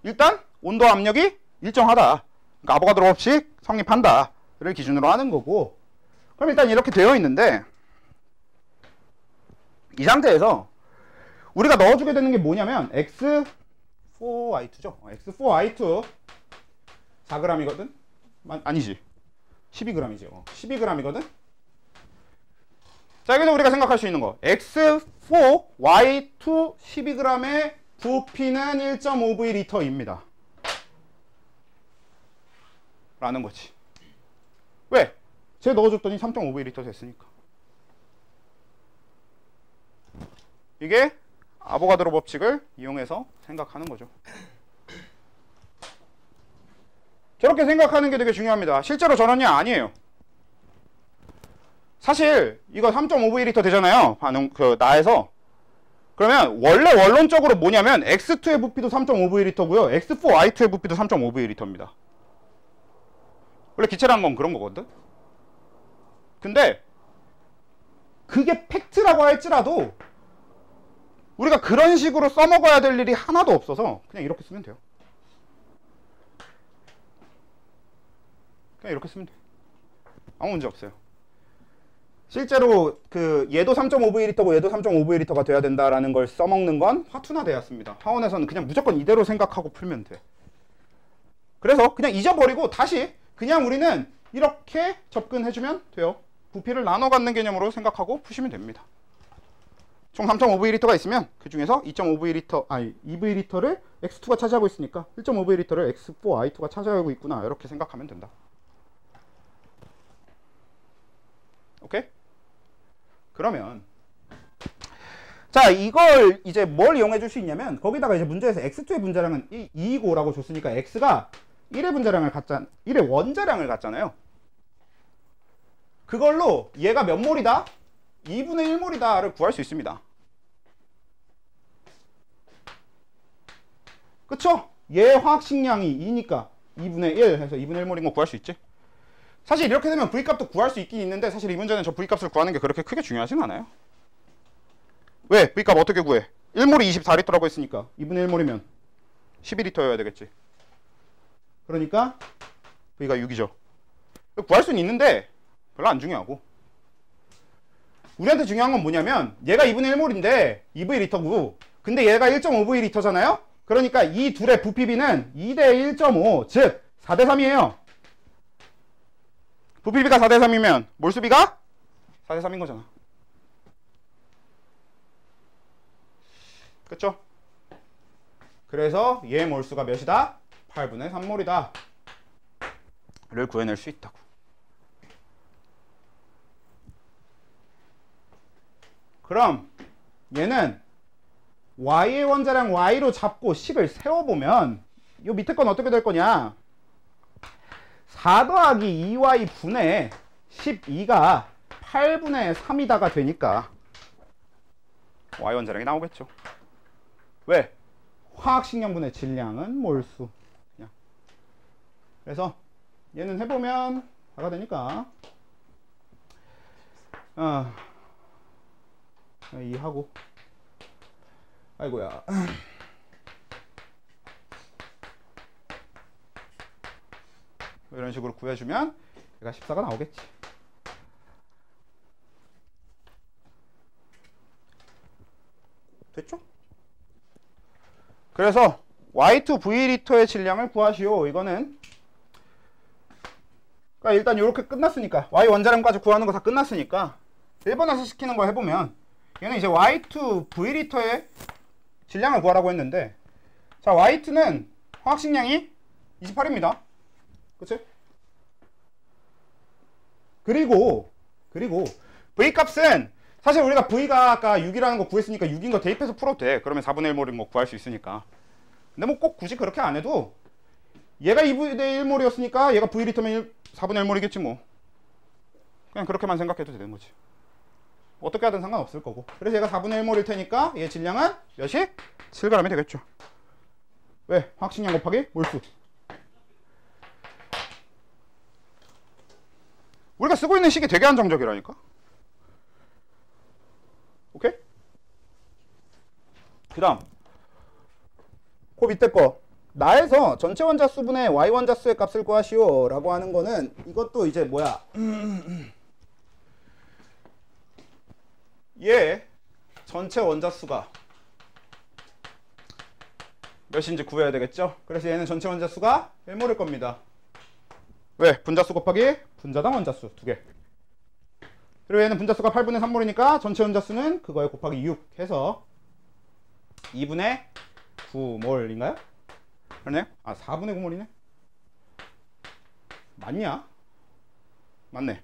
일단 온도 압력이 일정하다. 그러니까 아보가드로 법칙 성립한다를 기준으로 하는 거고. 그럼 일단 이렇게 되어 있는데 이 상태에서 우리가 넣어주게 되는 게 뭐냐면 X4I2죠. X4I2 4g이거든? 아니지. 12g이죠. 12g이거든? 자, 여기서 우리가 생각할 수 있는 거. X4Y2 12g의 부피는 1.5V리터입니다. 라는 거지. 왜? 쟤 넣어줬더니 3.5V리터 됐으니까. 이게 아보가드로 법칙을 이용해서 생각하는 거죠. 저렇게 생각하는 게 되게 중요합니다. 실제로 저런이 아니에요. 사실 이거 3.5V리터 되잖아요. 반응 나에서. 그러면 원래 원론적으로 뭐냐면 X2의 부피도 3.5V리터고요. X4I2의 부피도 3.5V리터입니다. 원래 기체라는 건 그런 거거든. 근데 그게 팩트라고 할지라도 우리가 그런 식으로 써먹어야 될 일이 하나도 없어서 그냥 이렇게 쓰면 돼요. 그냥 이렇게 쓰면 돼. 아무 문제 없어요. 실제로 얘도 3.5V리터고 얘도 3.5V리터가 돼야 된다라는 걸 써먹는 건 화투나되었습니다. 하원에서는 그냥 무조건 이대로 생각하고 풀면 돼. 그래서 그냥 잊어버리고 다시 그냥 우리는 이렇게 접근해주면 돼요. 부피를 나눠 갖는 개념으로 생각하고 푸시면 됩니다. 총 3.5V리터가 있으면 그 중에서 2V리터를 X2가 차지하고 있으니까 1.5V리터를 X4I2가 차지하고 있구나. 이렇게 생각하면 된다. 오케이? 그러면 자, 이걸 이제 뭘 이용해 줄 수 있냐면 거기다가 이제 문제에서 X2의 분자량은 2이고라고 줬으니까 X가 1의 분자량을 1의 원자량을 갖잖아요. 그걸로 얘가 몇 몰이다? 2분의 1몰이다를 구할 수 있습니다. 그쵸? 얘 화학식량이 2니까 2분의 1 해서 2분의 1몰인 거 구할 수 있지? 사실 이렇게 되면 V값도 구할 수 있긴 있는데 사실 이 문제는 저 V값을 구하는 게 그렇게 크게 중요하진 않아요. 왜? V값 어떻게 구해? 1몰이 24리터라고 했으니까 2분의 1몰이면 12리터여야 되겠지. 그러니까 V가 6이죠. 구할 수는 있는데 별로 안 중요하고 우리한테 중요한 건 뭐냐면 얘가 2분의 1몰인데 2V리터고 근데 얘가 1.5V리터잖아요? 그러니까 이 둘의 부피비는 2대 1.5 즉 4대 3이에요. 부피비가 4대 3이면 몰수비가 4대 3인 거잖아. 그쵸? 그래서 얘 몰수가 몇이다? 8분의 3몰이다 를 구해낼 수 있다고. 그럼 얘는 Y의 원자량 Y로 잡고 식을 세워보면 이 밑에 건 어떻게 될 거냐? 4 더하기 2Y 분의 12가 8분의 3이다가 되니까 Y 원자량이 나오겠죠. 왜? 화학식량분의 질량은 몰수. 그냥. 그래서 얘는 해보면 4가 되니까 2 하고 아이고야 이런 식으로 구해주면 얘가 14가 나오겠지. 됐죠? 그래서 Y2V리터의 질량을 구하시오. 이거는 그러니까 일단 이렇게 끝났으니까 Y 원자량까지 구하는 거 다 끝났으니까 1번에서 시키는 거 해보면 얘는 이제 Y2V리터의 질량을 구하라고 했는데 자 Y2는 화학식량이 28입니다. 그치? 그리고 V값은 사실 우리가 V가 아까 6이라는 거 구했으니까 6인 거 대입해서 풀어도 돼. 그러면 4분의 1몰인 거 구할 수 있으니까. 근데 뭐 꼭 굳이 그렇게 안 해도 얘가 2분의 1몰이었으니까 얘가 V리터면 4분의 1몰이겠지 뭐. 그냥 그렇게만 생각해도 되는 거지. 어떻게 하든 상관없을 거고. 그래서 얘가 4분의 1몰일 테니까 얘 질량은 몇이? 7g이 되겠죠. 왜? 화학식량 곱하기 몰수. 우리가 쓰고 있는 식이 되게 한정적이라니까. 오케이? 그 다음 그 밑에 거 나에서 전체 원자수분의 y 원자수의 값을 구하시오 라고 하는 거는 이것도 이제 뭐야 얘 전체 원자수가 몇인지 구해야 되겠죠. 그래서 얘는 전체 원자수가 1몰일 겁니다. 왜? 분자수 곱하기 분자당 원자수 2개. 그리고 얘는 분자수가 8분의 3몰이니까 전체 원자수는 그거에 곱하기 6 해서 2분의 9몰인가요? 그러네? 아 4분의 9몰이네? 맞냐? 맞네.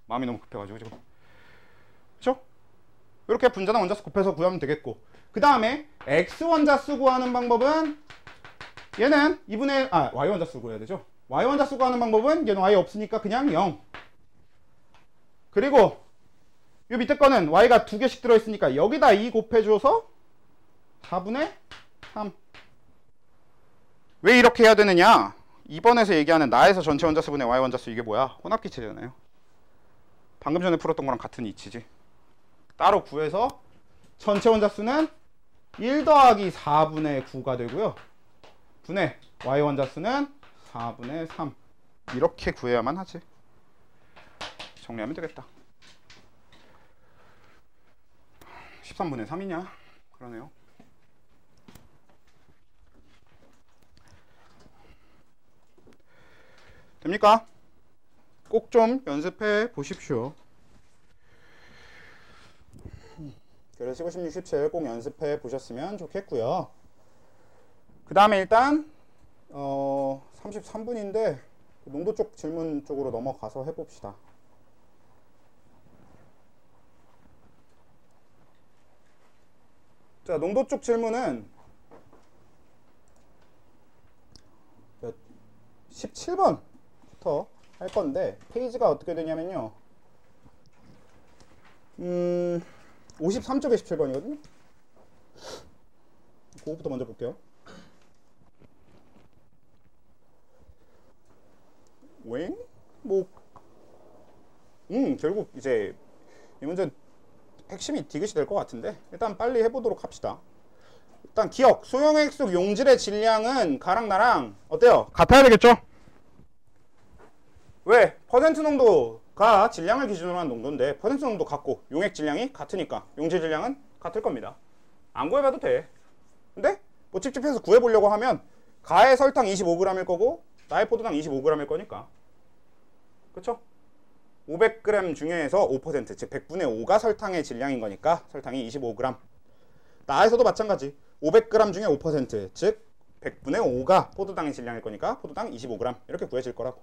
마음이 너무 급해가지고 지금. 그쵸? 이렇게 분자당 원자수 곱해서 구하면 되겠고, 그 다음에 x 원자수 구하는 방법은 얘는 2분의 y 원자수 구해야 되죠. y 원자수 구하는 방법은 얘는 y 없으니까 그냥 0. 그리고 이 밑에 거는 y가 2개씩 들어있으니까 여기다 2 곱해줘서 4분의 3. 왜 이렇게 해야 되느냐? 2번에서 얘기하는 나에서 전체 원자수분의 y 원자수 이게 뭐야? 혼합기체잖아요. 방금 전에 풀었던 거랑 같은 이치지. 따로 구해서 전체 원자수는 1 더하기 4분의 9가 되고요. 분의 y 원자수는 4분의 3. 이렇게 구해야만 하지. 정리하면 되겠다. 13분의 3이냐? 그러네요. 됩니까? 꼭 좀 연습해 보십시오. 그래서 15, 16, 17 꼭 연습해 보셨으면 좋겠고요. 그 다음에 일단 33분인데 농도 쪽 질문 쪽으로 넘어가서 해봅시다. 자, 농도 쪽 질문은 17번부터 할 건데 페이지가 어떻게 되냐면요. 53쪽에 17번이거든요. 그거부터 먼저 볼게요. 웽? 뭐 결국 이제 이 문제 핵심이 디귿이 될 것 같은데 일단 빨리 해보도록 합시다. 일단 기억, 소형액 속 용질의 질량은 가랑 나랑 어때요? 같아야 되겠죠? 왜? 퍼센트 농도가 질량을 기준으로 한 농도인데 퍼센트 농도 같고 용액 질량이 같으니까 용질 질량은 같을 겁니다. 안 구해봐도 돼. 근데 뭐 찝찝해서 구해보려고 하면 가의 설탕 25g일 거고 나의 포도당 25g일 거니까, 그쵸? 500g 중에서 5%, 즉 100분의 5가 설탕의 질량인 거니까 설탕이 25g. 나에서도 마찬가지 500g 중에 5%, 즉 100분의 5가 포도당의 질량일 거니까 포도당 25g 이렇게 구해질 거라고.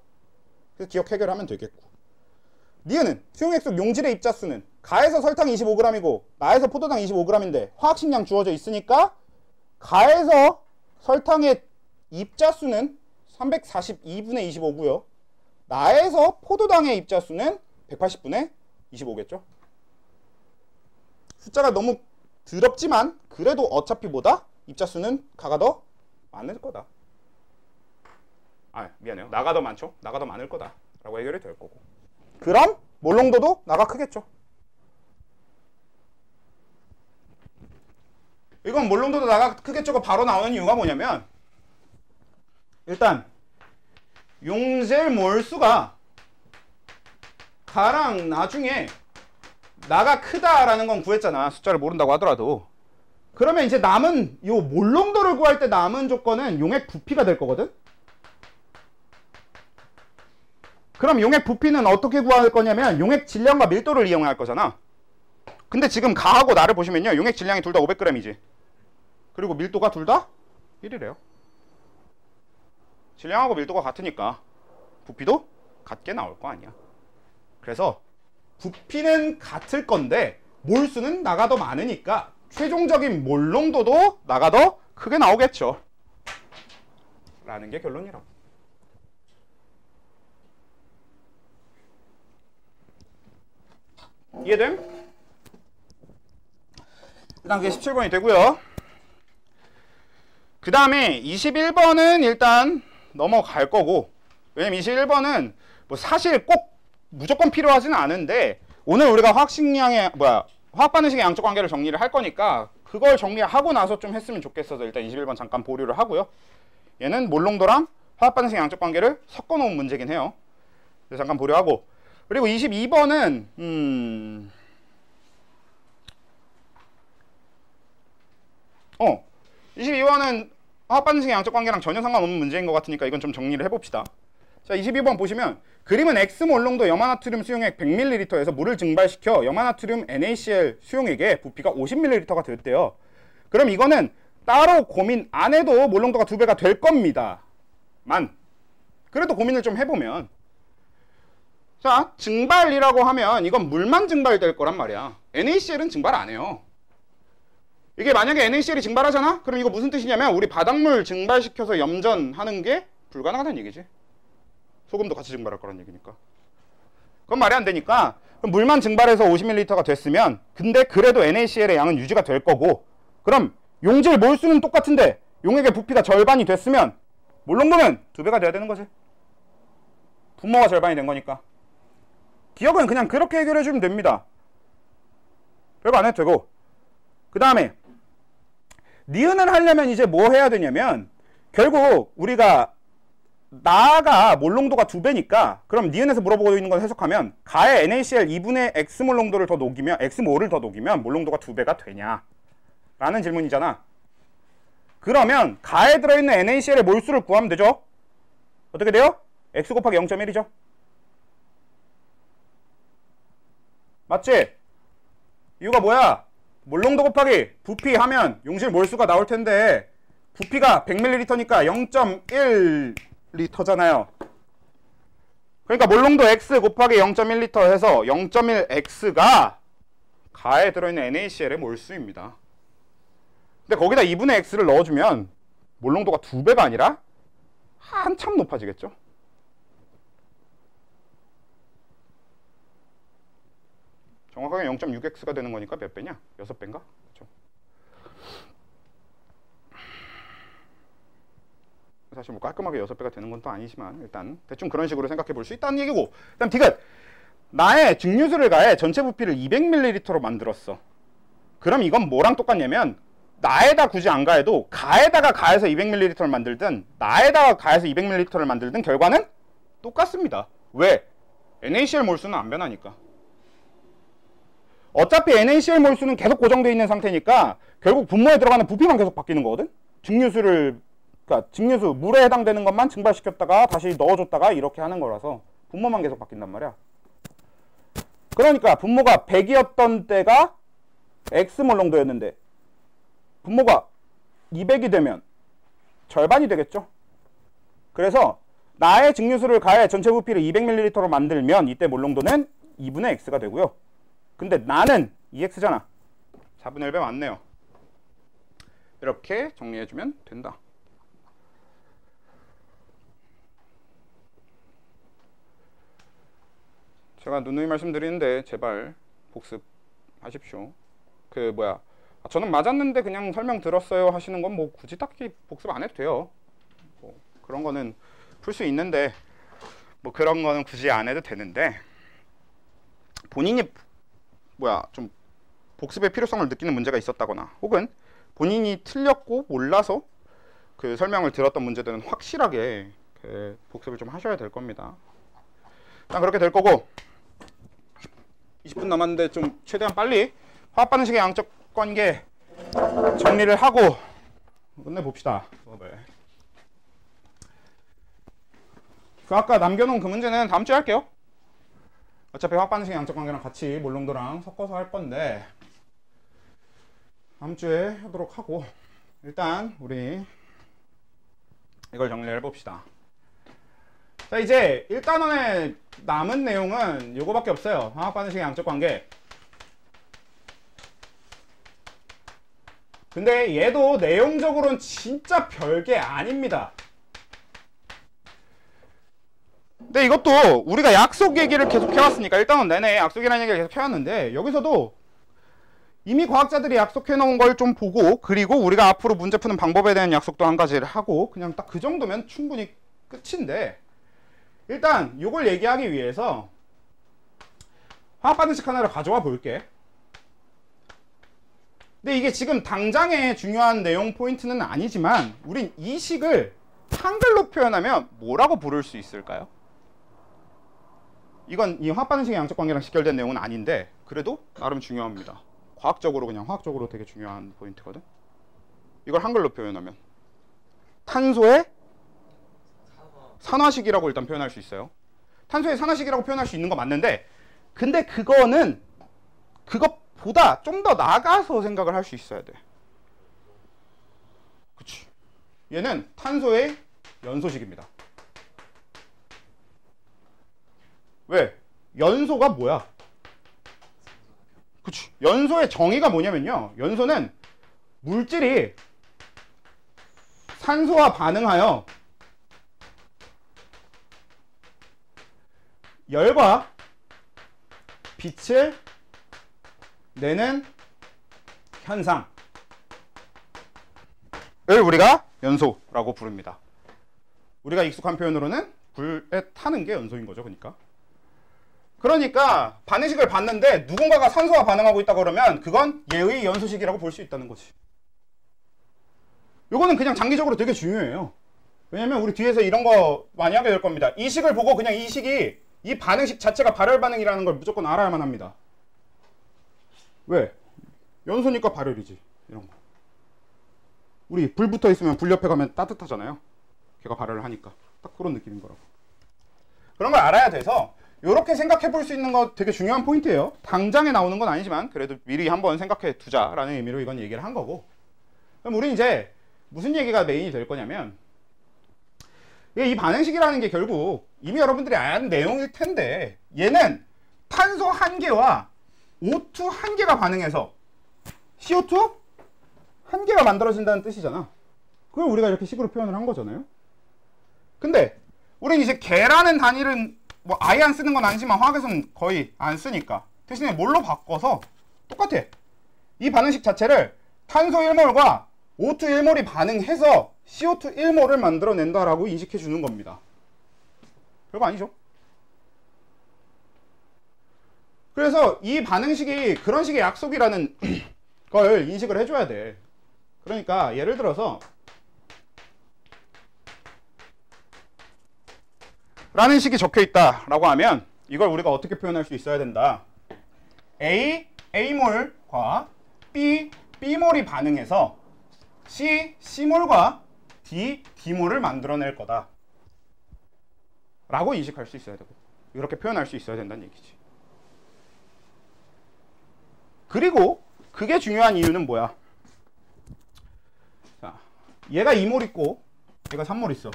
그래서 기억 해결하면 되겠고, 니은은 수용액 속 용질의 입자수는 가에서 설탕 25g이고 나에서 포도당 25g인데 화학식량 주어져 있으니까 가에서 설탕의 입자수는 342분의 25고요 나에서 포도당의 입자수는 180분의 25겠죠. 숫자가 너무 더럽지만 그래도 어차피 뭐다? 입자수는 가가 더 많을 거다. 아, 미안해요. 나가 더 많죠? 나가 더 많을 거다 라고 해결이 될 거고, 그럼 몰농도도 나가 크겠죠. 이건 몰농도도 나가 크겠죠가 바로 나오는 이유가 뭐냐면, 일단 용질 몰수가 가랑 나중에 나가 크다라는 건 구했잖아, 숫자를 모른다고 하더라도. 그러면 이제 남은 요 몰농도를 구할 때 남은 조건은 용액 부피가 될 거거든. 그럼 용액 부피는 어떻게 구할 거냐면 용액 질량과 밀도를 이용할 거잖아. 근데 지금 가하고 나를 보시면요, 용액 질량이 둘 다 500g이지. 그리고 밀도가 둘 다 1이래요. 질량하고 밀도가 같으니까 부피도 같게 나올 거 아니야. 그래서 부피는 같을 건데 몰수는 나가 더 많으니까 최종적인 몰농도도 나가 더 크게 나오겠죠 라는 게 결론이라고. 이해됨? 일단 그게 17번이 되고요. 그 다음에 21번은 일단 넘어갈 거고, 왜냐면 21번은 뭐 사실 꼭 무조건 필요하지는 않은데 오늘 우리가 화학 반응식의 양적 관계를 정리를 할 거니까 그걸 정리하고 나서 좀 했으면 좋겠어서 일단 21번 잠깐 보류를 하고요. 얘는 몰농도랑 화학 반응식의 양적 관계를 섞어 놓은 문제긴 해요. 그래서 잠깐 보류하고, 그리고 22번은 22번은 화학 반응식의 양적 관계랑 전혀 상관없는 문제인 것 같으니까 이건 좀 정리를 해봅시다. 자, 22번 보시면 그림은 X몰농도 염화나트륨 수용액 100ml에서 물을 증발시켜 염화나트륨 NaCl 수용액의 부피가 50ml가 됐대요. 그럼 이거는 따로 고민 안 해도 몰농도가 2배가 될 겁니다. 그래도 고민을 좀 해보면, 자, 증발이라고 하면 이건 물만 증발될 거란 말이야. NaCl은 증발 안 해요. 이게 만약에 NaCl이 증발하잖아? 그럼 이거 무슨 뜻이냐면 우리 바닷물 증발시켜서 염전하는 게 불가능하다는 얘기지. 소금도 같이 증발할 거란 얘기니까. 그건 말이 안 되니까 그럼 물만 증발해서 50ml가 됐으면, 근데 그래도 NaCl의 양은 유지가 될 거고, 그럼 용질 몰수는 똑같은데 용액의 부피가 절반이 됐으면 몰농도는 2배가 돼야 되는 거지. 분모가 절반이 된 거니까. 기억은 그냥 그렇게 해결해 주면 됩니다. 별거 안 해도 되고. 그 다음에 니은을 하려면 이제 뭐 해야 되냐면, 결국 우리가 나가 몰농도가 2배니까 그럼 니은에서 물어보고 있는 걸 해석하면 가에 NaCl 2분의 X몰농도를 더 녹이면, X몰을 더 녹이면 몰농도가 2배가 되냐 라는 질문이잖아. 그러면 가에 들어있는 NaCl의 몰수를 구하면 되죠. 어떻게 돼요? X 곱하기 0.1이죠. 맞지? 이유가 뭐야? 몰농도 곱하기 부피 하면 용질 몰수가 나올 텐데 부피가 100ml니까 0.1L잖아요. 그러니까 몰농도 X 곱하기 0.1L 해서 0.1X가 가에 들어있는 NaCl의 몰수입니다. 근데 거기다 2분의 X를 넣어주면 몰농도가 2배가 아니라 한참 높아지겠죠. 정확하게 0.6X가 되는 거니까 몇 배냐? 6배인가? 그렇죠. 사실 뭐 깔끔하게 6배가 되는 건 또 아니지만 일단 대충 그런 식으로 생각해 볼 수 있다는 얘기고, 일단 디귿, 나의 증류수를 가해 전체 부피를 200ml로 만들었어. 그럼 이건 뭐랑 똑같냐면 나에다 굳이 안 가해도 가에다가 가해서 200ml를 만들든 나에다가 가해서 200ml를 만들든 결과는 똑같습니다. 왜? NaCl 몰수는 안 변하니까. 어차피 NaCl 몰수는 계속 고정되어 있는 상태니까 결국 분모에 들어가는 부피만 계속 바뀌는 거거든. 그러니까 증류수 물에 해당되는 것만 증발시켰다가 다시 넣어줬다가 이렇게 하는 거라서 분모만 계속 바뀐단 말이야. 그러니까 분모가 100이었던 때가 X몰농도였는데 분모가 200이 되면 절반이 되겠죠. 그래서 나의 증류수를 가해 전체 부피를 200ml로 만들면 이때 몰농도는 2분의 X가 되고요. 근데 나는 2X잖아. 4분의 1배 맞네요. 이렇게 정리해주면 된다. 제가 누누이 말씀드리는데 제발 복습하십시오. 저는 맞았는데 그냥 설명 들었어요 하시는 건 뭐 굳이 딱히 복습 안 해도 돼요. 뭐 그런 거는 풀 수 있는데 뭐 그런 거는 굳이 안 해도 되는데, 본인이 좀 복습의 필요성을 느끼는 문제가 있었다거나 혹은 본인이 틀렸고 몰라서 그 설명을 들었던 문제들은 확실하게 복습을 좀 하셔야 될 겁니다. 일단 그렇게 될 거고, 20분 남았는데 좀 최대한 빨리 화학 반응식의 양적 관계 정리를 하고 끝내봅시다. 그 아까 남겨놓은 그 문제는 다음 주에 할게요. 어차피 화학 반응식의 양적 관계랑 같이 몰농도랑 섞어서 할 건데 다음 주에 하도록 하고, 일단 우리 이걸 정리를 해봅시다. 자, 이제 1단원에 남은 내용은 요거밖에 없어요. 화학 반응식의 양적 관계. 근데 얘도 내용적으로는 진짜 별게 아닙니다. 근데 이것도 우리가 약속 얘기를 계속 해왔으니까 1단원 내내 약속이라는 얘기를 계속 해왔는데, 여기서도 이미 과학자들이 약속해 놓은 걸 좀 보고, 그리고 우리가 앞으로 문제 푸는 방법에 대한 약속도 한 가지를 하고, 그냥 딱 그 정도면 충분히 끝인데, 일단 이걸 얘기하기 위해서 화학 반응식 하나를 가져와 볼게. 근데 이게 지금 당장의 중요한 내용 포인트는 아니지만 우린 이 식을 한글로 표현하면 뭐라고 부를 수 있을까요? 이건 이 화학 반응식의 양적 관계랑 직결된 내용은 아닌데 그래도 나름 중요합니다. 과학적으로 그냥 화학적으로 되게 중요한 포인트거든. 이걸 한글로 표현하면 탄소의 산화식이라고 일단 표현할 수 있어요. 탄소의 산화식이라고 표현할 수 있는 거 맞는데 근데 그거는 그것보다 좀 더 나가서 생각을 할 수 있어야 돼. 그치. 얘는 탄소의 연소식입니다. 왜? 연소가 뭐야? 그치. 연소의 정의가 뭐냐면요. 연소는 물질이 산소와 반응하여 열과 빛을 내는 현상을 우리가 연소라고 부릅니다. 우리가 익숙한 표현으로는 불에 타는 게 연소인 거죠. 그러니까 반응식을 봤는데 누군가가 산소와 반응하고 있다 그러면 그건 얘의 연소식이라고 볼 수 있다는 거지. 요거는 그냥 장기적으로 되게 중요해요. 왜냐면 우리 뒤에서 이런 거 많이 하게 될 겁니다. 이 식을 보고 그냥 이 식이 이 반응식 자체가 발열 반응이라는 걸 무조건 알아야만 합니다. 왜? 연소니까 발열이지. 이런 거. 우리 불 붙어 있으면 불 옆에 가면 따뜻하잖아요. 걔가 발열을 하니까. 딱 그런 느낌인 거라고. 그런 걸 알아야 돼서 이렇게 생각해 볼 수 있는 거 되게 중요한 포인트예요. 당장에 나오는 건 아니지만 그래도 미리 한번 생각해 두자라는 의미로 이건 얘기를 한 거고. 그럼 우리 이제 무슨 얘기가 메인이 될 거냐면 이 반응식이라는 게 결국 이미 여러분들이 아는 내용일 텐데 얘는 탄소 한 개와 O2 한 개가 반응해서 CO2 한 개가 만들어진다는 뜻이잖아. 그걸 우리가 이렇게 식으로 표현을 한 거잖아요. 근데 우린 이제 개라는 단위는 뭐 아예 안 쓰는 건 아니지만 화학에서는 거의 안 쓰니까 대신에 뭘로 바꿔서 똑같아. 이 반응식 자체를 탄소 1몰과 O2 1몰이 반응해서 CO2 1몰을 만들어낸다라고 인식해 주는 겁니다. 별거 아니죠? 그래서 이 반응식이 그런 식의 약속이라는 걸 인식을 해줘야 돼. 그러니까 예를 들어서 라는 식이 적혀 있다라고 하면 이걸 우리가 어떻게 표현할 수 있어야 된다. A몰과 B몰이 반응해서 C몰과 D몰을 만들어낼 거다 라고 인식할 수 있어야 되고 이렇게 표현할 수 있어야 된다는 얘기지. 그리고 그게 중요한 이유는 뭐야? 자, 얘가 2몰 있고 얘가 3몰 있어.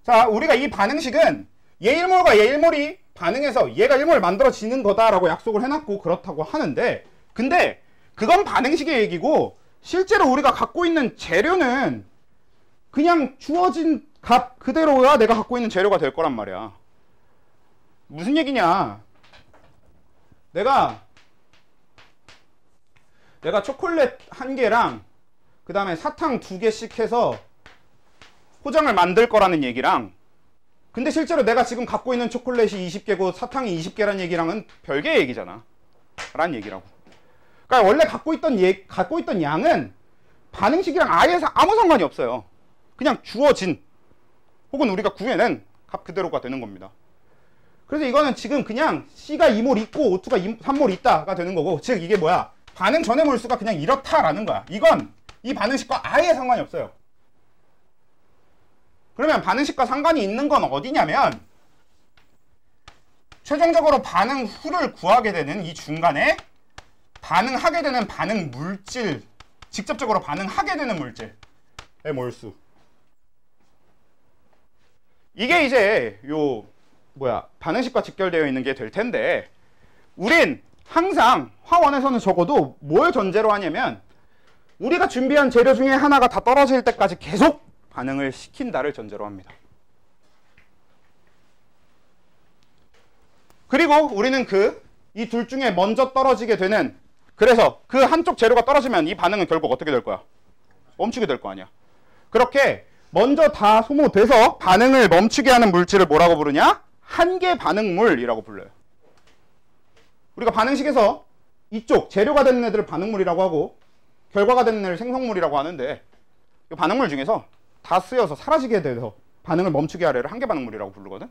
자, 우리가 이 반응식은 얘 1몰과 얘 1몰이 반응해서 얘가 1몰 만들어지는 거다라고 약속을 해놨고 그렇다고 하는데 근데 그건 반응식의 얘기고 실제로 우리가 갖고 있는 재료는 그냥 주어진 값 그대로야 내가 갖고 있는 재료가 될 거란 말이야. 무슨 얘기냐? 내가 초콜릿 1개랑 그 다음에 사탕 2개씩 해서 포장을 만들 거라는 얘기랑 근데 실제로 내가 지금 갖고 있는 초콜릿이 20개고 사탕이 20개라는 얘기랑은 별개의 얘기잖아 라는 얘기라고. 그러니까 원래 갖고 있던 양은 반응식이랑 아예 아무 상관이 없어요. 그냥 주어진 혹은 우리가 구해낸 값 그대로가 되는 겁니다. 그래서 이거는 지금 그냥 C가 2몰 있고 O2가 3몰 있다가 되는 거고 즉 이게 뭐야? 반응 전의 몰수가 그냥 이렇다라는 거야. 이건 이 반응식과 아예 상관이 없어요. 그러면 반응식과 상관이 있는 건 어디냐면 최종적으로 반응 후를 구하게 되는 이 중간에 반응하게 되는 반응 물질 직접적으로 반응하게 되는 물질의 몰수 이게 이제 반응식과 직결되어 있는 게 될 텐데 우린 항상 화원에서는 적어도 뭘 전제로 하냐면 우리가 준비한 재료 중에 하나가 다 떨어질 때까지 계속 반응을 시킨다를 전제로 합니다. 그리고 우리는 이 둘 중에 먼저 떨어지게 되는 그래서 그 한쪽 재료가 떨어지면 이 반응은 결국 어떻게 될 거야? 멈추게 될 거 아니야. 그렇게 먼저 다 소모돼서 반응을 멈추게 하는 물질을 뭐라고 부르냐? 한계 반응물이라고 불러요. 우리가 반응식에서 이쪽 재료가 되는 애들을 반응물이라고 하고 결과가 되는 애를 생성물이라고 하는데 이 반응물 중에서 다 쓰여서 사라지게 돼서 반응을 멈추게 하려 애를 한계 반응물이라고 부르거든.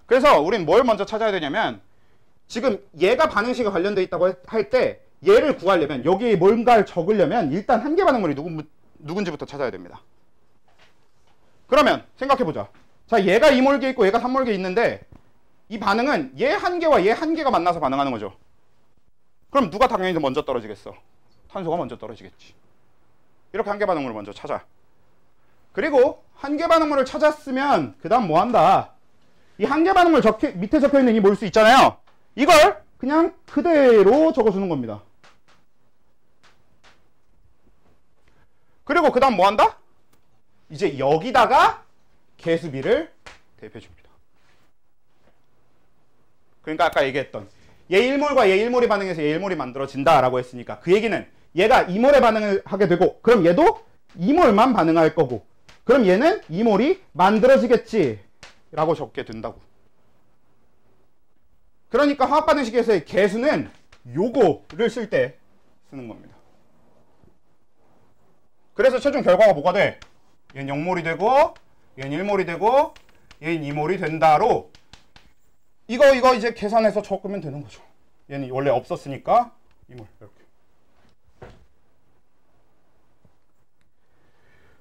그래서 우린 뭘 먼저 찾아야 되냐면 지금 얘가 반응식에 관련돼 있다고 할 때 얘를 구하려면 여기에 뭔가를 적으려면 일단 한계 반응물이 누군지부터 찾아야 됩니다. 그러면 생각해보자. 자, 얘가 2몰계 있고 얘가 3몰계 있는데 이 반응은 얘 한계와 얘 한계가 만나서 반응하는 거죠. 그럼 누가 당연히 더 먼저 떨어지겠어? 탄소가 먼저 떨어지겠지. 이렇게 한계 반응물을 먼저 찾아. 그리고 한계 반응물을 찾았으면 그 다음 뭐 한다? 이 한계 반응물 밑에 적혀있는 이 몰수 있잖아요. 이걸 그냥 그대로 적어주는 겁니다. 그리고 그 다음 뭐 한다? 이제 여기다가 개수비를 대입해줍니다. 그러니까 아까 얘기했던 얘 1몰과 얘 1몰이 반응해서 얘 1몰이 만들어진다 라고 했으니까 그 얘기는 얘가 2몰에 반응을 하게 되고 그럼 얘도 2몰만 반응할 거고 그럼 얘는 2몰이 만들어지겠지 라고 적게 된다고. 그러니까 화학반응식에서의 개수는 요거를 쓸 때 쓰는 겁니다. 그래서 최종 결과가 뭐가 돼? 얘는 0몰이 되고 얘는 1몰이 되고 얘는 2몰이 된다로 이거 이제 계산해서 적으면 되는 거죠. 얘는 원래 없었으니까 2몰 이렇게.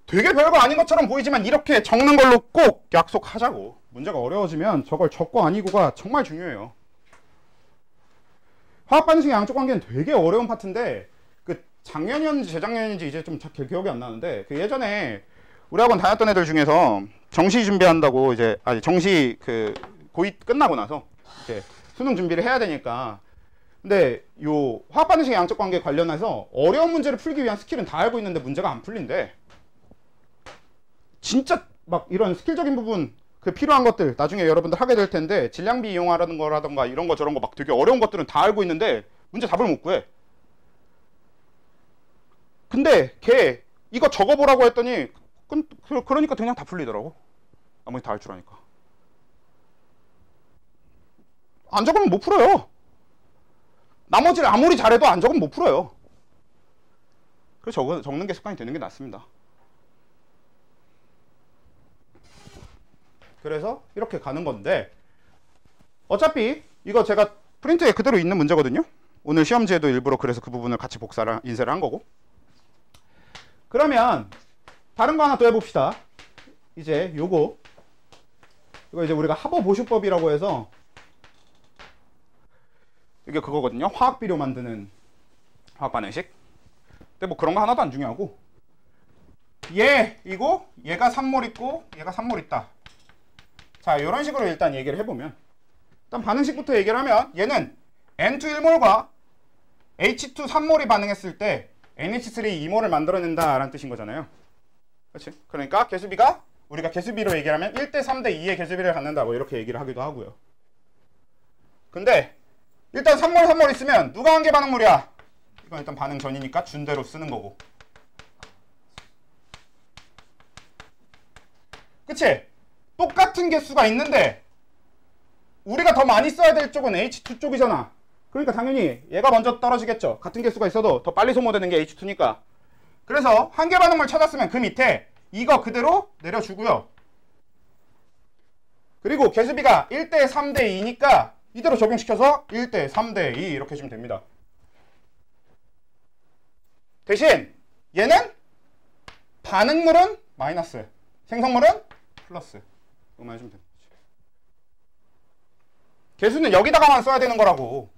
되게 별거 아닌 것처럼 보이지만 이렇게 적는 걸로 꼭 약속하자고. 문제가 어려워지면 저걸 적고 아니고가 정말 중요해요. 화학반응식의 양쪽 관계는 되게 어려운 파트인데 그 작년이었는지 재작년인지 이제 좀 기억이 안 나는데 그 예전에 우리 학원 다녔던 애들 중에서 정시 준비한다고 이제 정시 그 고이 끝나고 나서 이제 수능 준비를 해야 되니까 근데 요 화학반응식의 양적 관계 관련해서 어려운 문제를 풀기 위한 스킬은 다 알고 있는데 문제가 안 풀린대. 진짜 막 이런 스킬적인 부분 그 필요한 것들 나중에 여러분들 하게 될 텐데 질량비 이용하라는 거라던가 이런 거 저런 거 막 되게 어려운 것들은 다 알고 있는데 문제 답을 못 구해. 근데 걔 이거 적어보라고 했더니 그러니까 그냥 다 풀리더라고. 나머지 다 할 줄 아니까. 안 적으면 못 풀어요. 나머지를 아무리 잘해도 안 적으면 못 풀어요. 그래서 적는 게 습관이 되는 게 낫습니다. 그래서 이렇게 가는 건데 어차피 이거 제가 프린트에 그대로 있는 문제거든요. 오늘 시험지에도 일부러 그래서 그 부분을 같이 인쇄를 한 거고. 그러면 다른 거 하나 또 해봅시다. 이제 이거 이제 우리가 하버보슈법이라고 해서 이게 그거거든요. 화학비료 만드는 화학반응식. 근데 뭐 그런 거 하나도 안 중요하고 얘가 3몰 있고 얘가 3몰 있다. 자, 이런 식으로 일단 얘기를 해보면 일단 반응식부터 얘기를 하면 얘는 N2 1몰과 H2 3몰이 반응했을 때 NH3 2몰을 만들어낸다 라는 뜻인 거잖아요. 그렇지? 그러니까 개수비가 우리가 개수비로 얘기를 하면 1대 3대 2의 개수비를 갖는다고 이렇게 얘기를 하기도 하고요. 근데 일단 3몰 있으면 누가 한계 반응물이야? 이건 일단 반응 전이니까 준대로 쓰는 거고. 그치? 똑같은 개수가 있는데 우리가 더 많이 써야 될 쪽은 H2 쪽이잖아. 그러니까 당연히 얘가 먼저 떨어지겠죠. 같은 개수가 있어도 더 빨리 소모되는 게 H2니까. 그래서 한계 반응물 찾았으면 그 밑에 이거 그대로 내려주고요. 그리고 개수비가 1대 3대 2니까 이대로 적용시켜서 1대 3대 2 이렇게 해주면 됩니다. 대신 얘는 반응물은 마이너스, 생성물은 플러스. 이거만 해주면 됩니다. 개수는 여기다가만 써야 되는 거라고.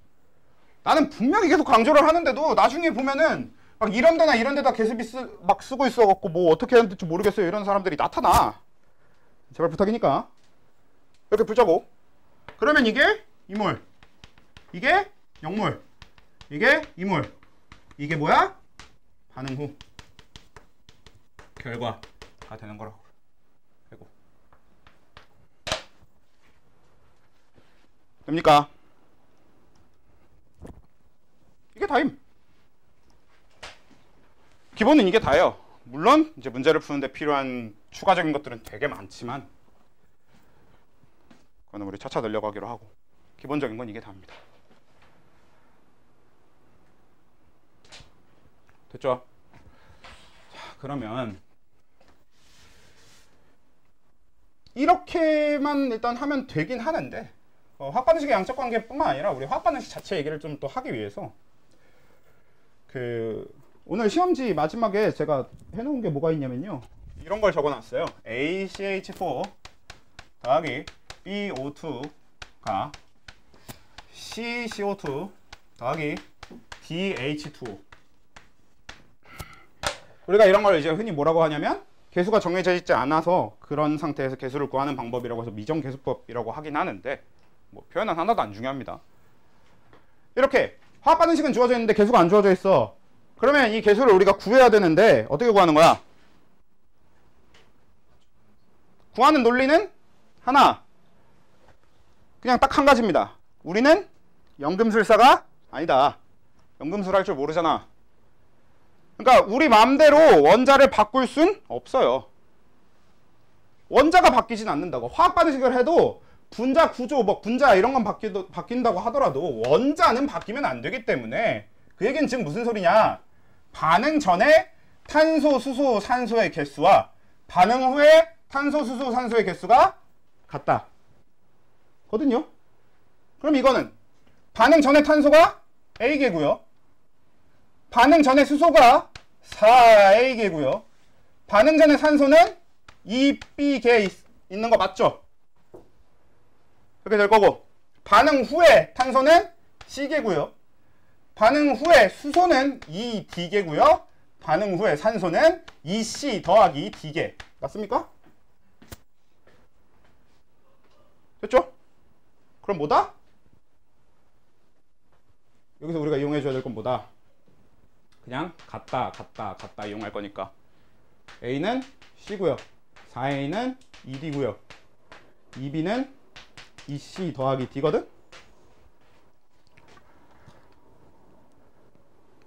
나는 분명히 계속 강조를 하는데도 나중에 보면은 막 이런 데나 이런 데다 개수비 막 쓰고 있어갖고 뭐 어떻게 해야 될지 모르겠어요. 이런 사람들이 나타나. 제발 부탁이니까. 이렇게 붙자고. 그러면 이게 2몰. 이게 0몰. 이게 2몰. 이게 뭐야? 반응 후 결과가 되는 거라고. 되고. 됩니까? 이게 다임. 기본은 이게 다예요. 물론 이제 문제를 푸는데 필요한 추가적인 것들은 되게 많지만 그거는 우리 차차 늘려가기로 하고 기본적인 건 이게 답니다. 됐죠? 자, 그러면 이렇게만 일단 하면 되긴 하는데 화학반응식의 양적 관계뿐만 아니라 우리 화학반응식 자체 얘기를 좀 또 하기 위해서 오늘 시험지 마지막에 제가 해놓은 게 뭐가 있냐면요, 이런 걸 적어놨어요. ACH4 더하기 BO2가 CCO2 더하기 DH2O. 우리가 이런 걸 이제 흔히 뭐라고 하냐면 개수가 정해져 있지 않아서 그런 상태에서 개수를 구하는 방법이라고 해서 미정개수법이라고 하긴 하는데 뭐 표현은 하나도 안 중요합니다. 이렇게 화학반응식은 주어져 있는데 개수가 안 주어져 있어. 그러면 이 개수를 우리가 구해야 되는데 어떻게 구하는 거야? 구하는 논리는 하나, 그냥 딱 한 가지입니다. 우리는 연금술사가 아니다. 연금술 할 줄 모르잖아. 그러니까 우리 마음대로 원자를 바꿀 순 없어요. 원자가 바뀌진 않는다고. 화학반응식을 해도 분자 구조, 뭐 분자 이런 건 바뀐다고 하더라도 원자는 바뀌면 안 되기 때문에, 그 얘기는 지금 무슨 소리냐? 반응 전에 탄소, 수소, 산소의 개수와 반응 후에 탄소, 수소, 산소의 개수가 같다 거든요. 그럼 이거는 반응 전에 탄소가 A개고요, 반응 전에 수소가 4A개고요, 반응 전에 산소는 2B개 있는 거 맞죠? 그렇게 될 거고, 반응 후에 탄소는 C개고요, 반응 후에 수소는 2D개고요, 반응 후에 산소는 2C 더하기 D개. 맞습니까? 됐죠? 그럼 뭐다? 여기서 우리가 이용해줘야 될 건 뭐다? 그냥 같다 이용할 거니까 A는 C고요, 4A는 2D고요, 2B는 2C 더하기 D거든?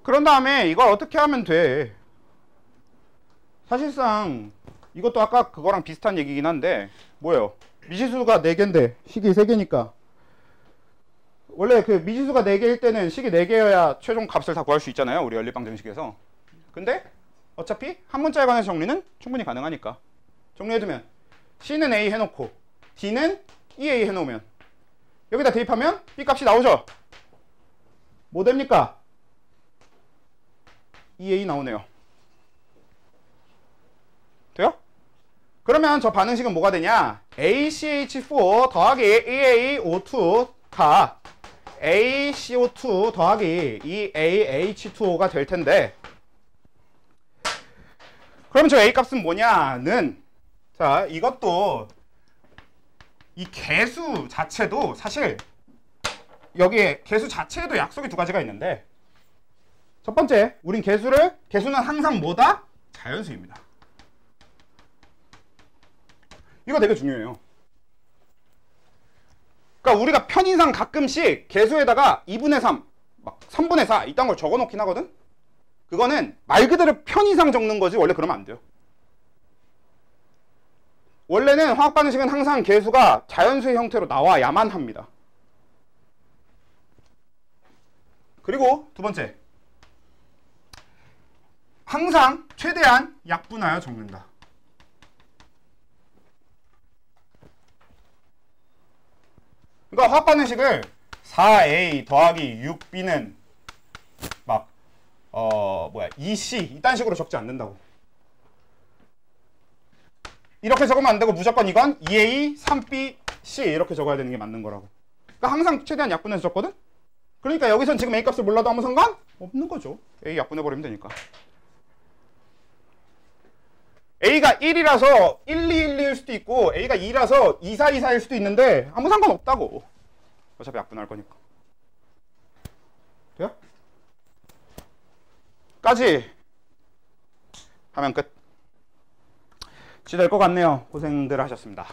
그런 다음에 이걸 어떻게 하면 돼? 사실상 이것도 아까 그거랑 비슷한 얘기긴 한데 뭐예요? 미지수가 4개인데 식이 3개니까 원래 그 미지수가 4개일 때는 식이 4개여야 최종 값을 다 구할 수 있잖아요, 우리 연립방정식에서. 근데 어차피 한 문자에 관해서 정리는 충분히 가능하니까 정리해두면 C는 A 해놓고 D는 EA 해놓으면 여기다 대입하면 B 값이 나오죠? 뭐 됩니까? EA 나오네요. 돼요? 그러면 저 반응식은 뭐가 되냐? ACH4 더하기 EaO2가 ACO2 더하기 EaH2O가 될 텐데, 그럼 저 A 값은 뭐냐는, 자, 이것도 이 개수 자체도 사실 여기에 개수 자체에도 약속이 두 가지가 있는데, 첫 번째, 우린 개수는 항상 뭐다? 자연수입니다. 이거 되게 중요해요. 그러니까 우리가 편의상 가끔씩 개수에다가 2분의 3, 막 3분의 4 이딴 걸 적어 놓긴 하거든? 그거는 말 그대로 편의상 적는 거지 원래 그러면 안 돼요. 원래는 화학반응식은 항상 개수가 자연수의 형태로 나와야만 합니다. 그리고 두 번째, 항상 최대한 약분하여 적는다. 그러니까 화학반응식을 4A 더하기 6B는 막 2C 이딴 식으로 적지 않는다고. 이렇게 적으면 안 되고 무조건 이건 2A, 3B, C 이렇게 적어야 되는 게 맞는 거라고. 그러니까 항상 최대한 약분해서 적거든? 그러니까 여기선 지금 A 값을 몰라도 아무 상관 없는 거죠. A 약분해버리면 되니까. A가 1이라서 1, 2, 1, 2일 수도 있고 A가 2라서 2, 4, 2, 4일 수도 있는데 아무 상관없다고. 어차피 약분할 거니까. 돼요? 까지 하면 끝. 될 것 같네요. 고생들 하셨습니다.